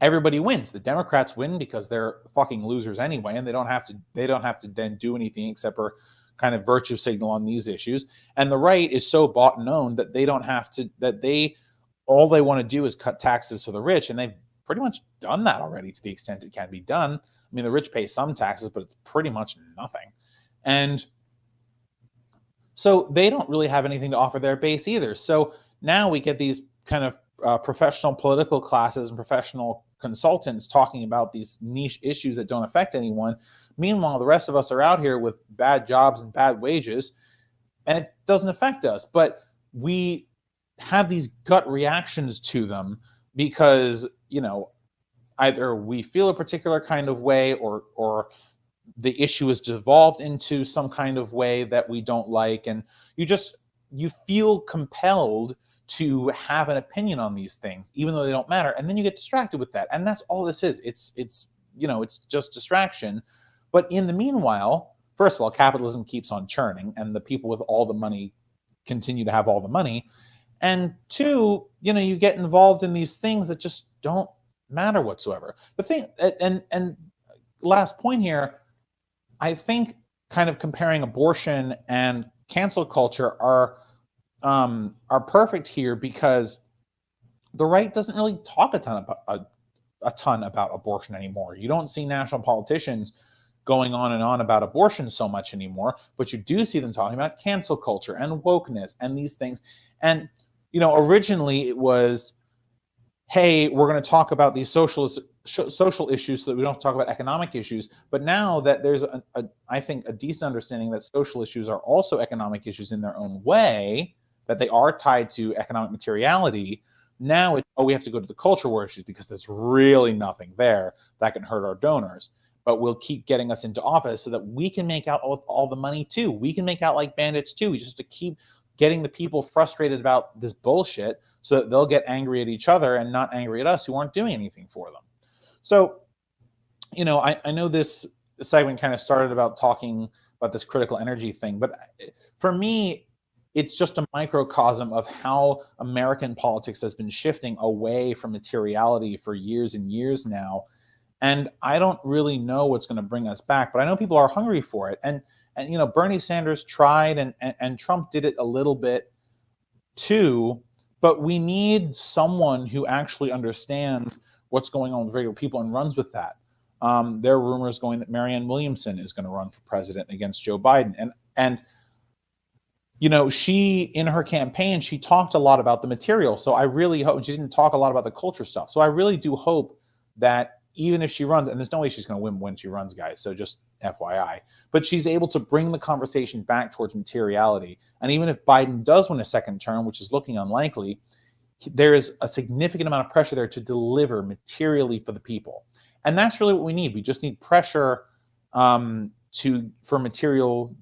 A: everybody wins. The Democrats win because they're fucking losers anyway, and they don't have to then do anything except for kind of virtue signal on these issues. And the right is so bought and owned that they don't have to, all they want to do is cut taxes for the rich, and they've pretty much done that already to the extent it can be done. I mean, the rich pay some taxes, but it's pretty much nothing. And so they don't really have anything to offer their base either. So now we get these kind of professional political classes and professional consultants talking about these niche issues that don't affect anyone. Meanwhile, the rest of us are out here with bad jobs and bad wages, and it doesn't affect us. But we have these gut reactions to them because, either we feel a particular kind of way, or the issue is devolved into some kind of way that we don't like. And you feel compelled to have an opinion on these things, even though they don't matter. And then you get distracted with that. And that's all this is. It's just distraction. But in the meanwhile, first of all, capitalism keeps on churning, and the people with all the money continue to have all the money. And two, you get involved in these things that just don't matter whatsoever. The thing, and last point here, I think kind of comparing abortion and cancel culture are perfect here, because the right doesn't really talk a ton about abortion anymore. You don't see national politicians going on about abortion so much anymore, but you do see them talking about cancel culture and wokeness and these things. And originally it was, hey, we're going to talk about these social issues so that we don't talk about economic issues. But now that there's I think a decent understanding that social issues are also economic issues in their own way, that they are tied to economic materiality, now we have to go to the culture war issues, because there's really nothing there that can hurt our donors. But we'll keep getting us into office so that we can make out all the money too. We can make out like bandits too. We just have to keep getting the people frustrated about this bullshit so that they'll get angry at each other and not angry at us who aren't doing anything for them. So, I know this segment kind of started about talking about this critical energy thing, but for me, it's just a microcosm of how American politics has been shifting away from materiality for years and years now. And I don't really know what's going to bring us back, but I know people are hungry for it. And Bernie Sanders tried, and Trump did it a little bit too, but we need someone who actually understands what's going on with regular people and runs with that. There are rumors going that Marianne Williamson is going to run for president against Joe Biden. And she, in her campaign, she talked a lot about the material. So I really hope she didn't talk a lot about the culture stuff. So I really do hope that even if she runs, and there's no way she's going to win when she runs, guys. So just FYI, but she's able to bring the conversation back towards materiality. And even if Biden does win a second term, which is looking unlikely, there is a significant amount of pressure there to deliver materially for the people. And that's really what we need. We just need pressure for material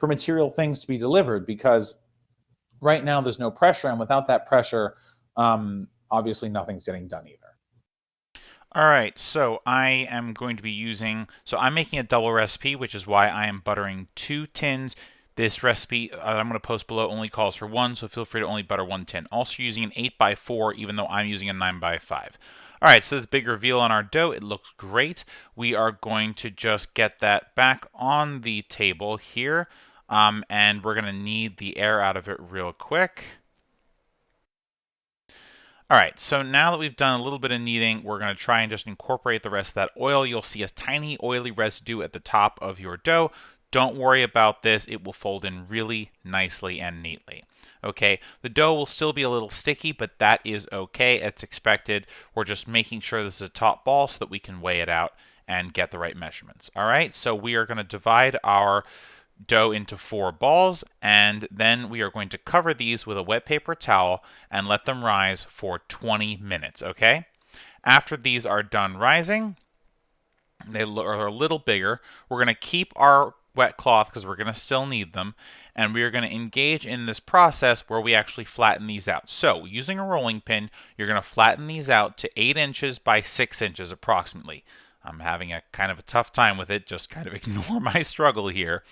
A: material things to be delivered, because right now there's no pressure, and without that pressure, obviously nothing's getting done either.
B: All right, so I am going to be I'm making a double recipe, which is why I am buttering 2 tins. This recipe I'm going to post below only calls for 1, so feel free to only butter 1 tin. Also using an 8x4, even though I'm using a 9x5. All right, so the big reveal on our dough. It looks great. We are going to just get that back on the table here, and we're going to knead the air out of it real quick. All right, so now that we've done a little bit of kneading, we're going to try and just incorporate the rest of that oil. You'll see a tiny oily residue at the top of your dough. Don't worry about this. It will fold in really nicely and neatly. Okay, the dough will still be a little sticky, but that is okay. It's expected. We're just making sure this is a top ball so that we can weigh it out and get the right measurements. All right, so we are going to divide our dough into 4 balls, and then we are going to cover these with a wet paper towel and let them rise for 20 minutes, okay? After these are done rising, they are a little bigger, we're going to keep our wet cloth because we're going to still need them, and we are going to engage in this process where we actually flatten these out. So using a rolling pin, you're going to flatten these out to 8 inches by 6 inches approximately. I'm having a kind of a tough time with it, just kind of ignore my struggle here.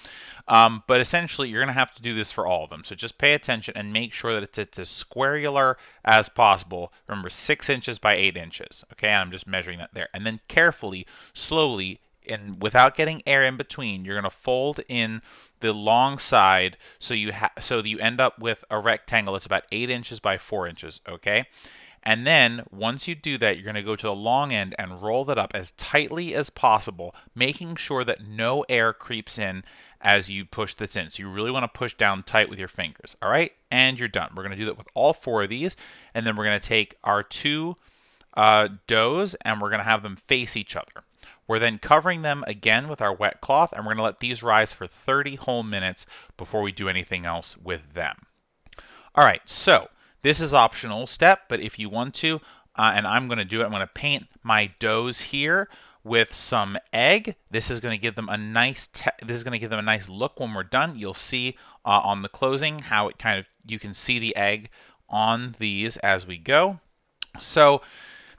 B: But essentially, you're going to have to do this for all of them. So just pay attention and make sure that it's as squarular as possible. Remember, 6 inches by 8 inches. Okay, I'm just measuring that there. And then carefully, slowly, and without getting air in between, you're going to fold in the long side so that you end up with a rectangle that's about 8 inches by 4 inches. Okay. And then once you do that, you're going to go to the long end and roll that up as tightly as possible, making sure that no air creeps in as you push this in. So you really want to push down tight with your fingers. All right, and you're done. We're going to do that with all 4 of these, and then we're going to take our 2 doughs and we're going to have them face each other. We're then covering them again with our wet cloth, and we're going to let these rise for 30 whole minutes before we do anything else with them. All right, so this is optional step, but if you want to, and I'm going to do it, I'm going to paint my doughs here with some egg. This is going to give them a nice look when we're done. You'll see on the closing how it you can see the egg on these as we go. So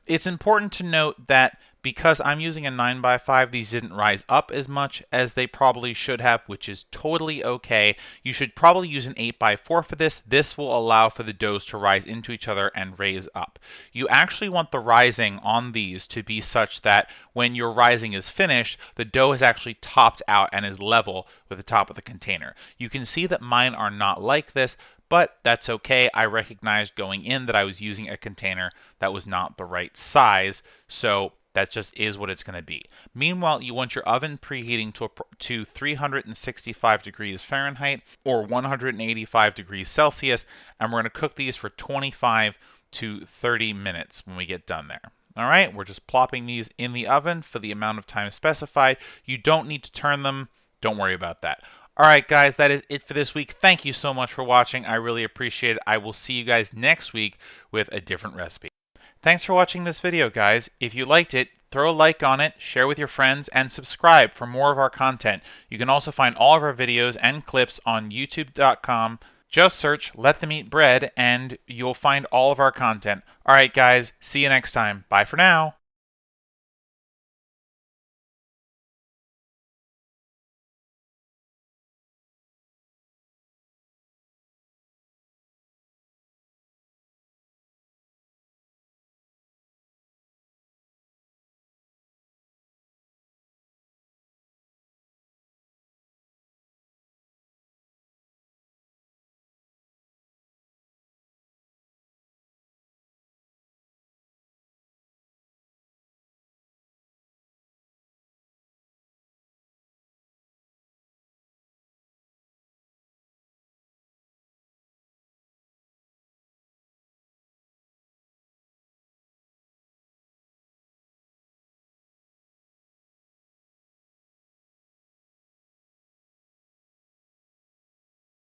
B: it's important to note that because I'm using a 9x5, these didn't rise up as much as they probably should have, which is totally okay. You should probably use an 8x4 for this. This will allow for the doughs to rise into each other and raise up. You actually want the rising on these to be such that when your rising is finished, the dough is actually topped out and is level with the top of the container. You can see that mine are not like this, but that's okay. I recognized going in that I was using a container that was not the right size, so that just is what it's going to be. Meanwhile, you want your oven preheating to 365 degrees Fahrenheit or 185 degrees Celsius, and we're going to cook these for 25 to 30 minutes when we get done there. All right, we're just plopping these in the oven for the amount of time specified. You don't need to turn them. Don't worry about that. All right, guys, that is it for this week. Thank you so much for watching. I really appreciate it. I will see you guys next week with a different recipe. Thanks for watching this video, guys. If you liked it, throw a like on it, share with your friends, and subscribe for more of our content. You can also find all of our videos and clips on youtube.com. Just search Let Them Eat Bread, and you'll find all of our content. All right, guys, see you next time. Bye for now.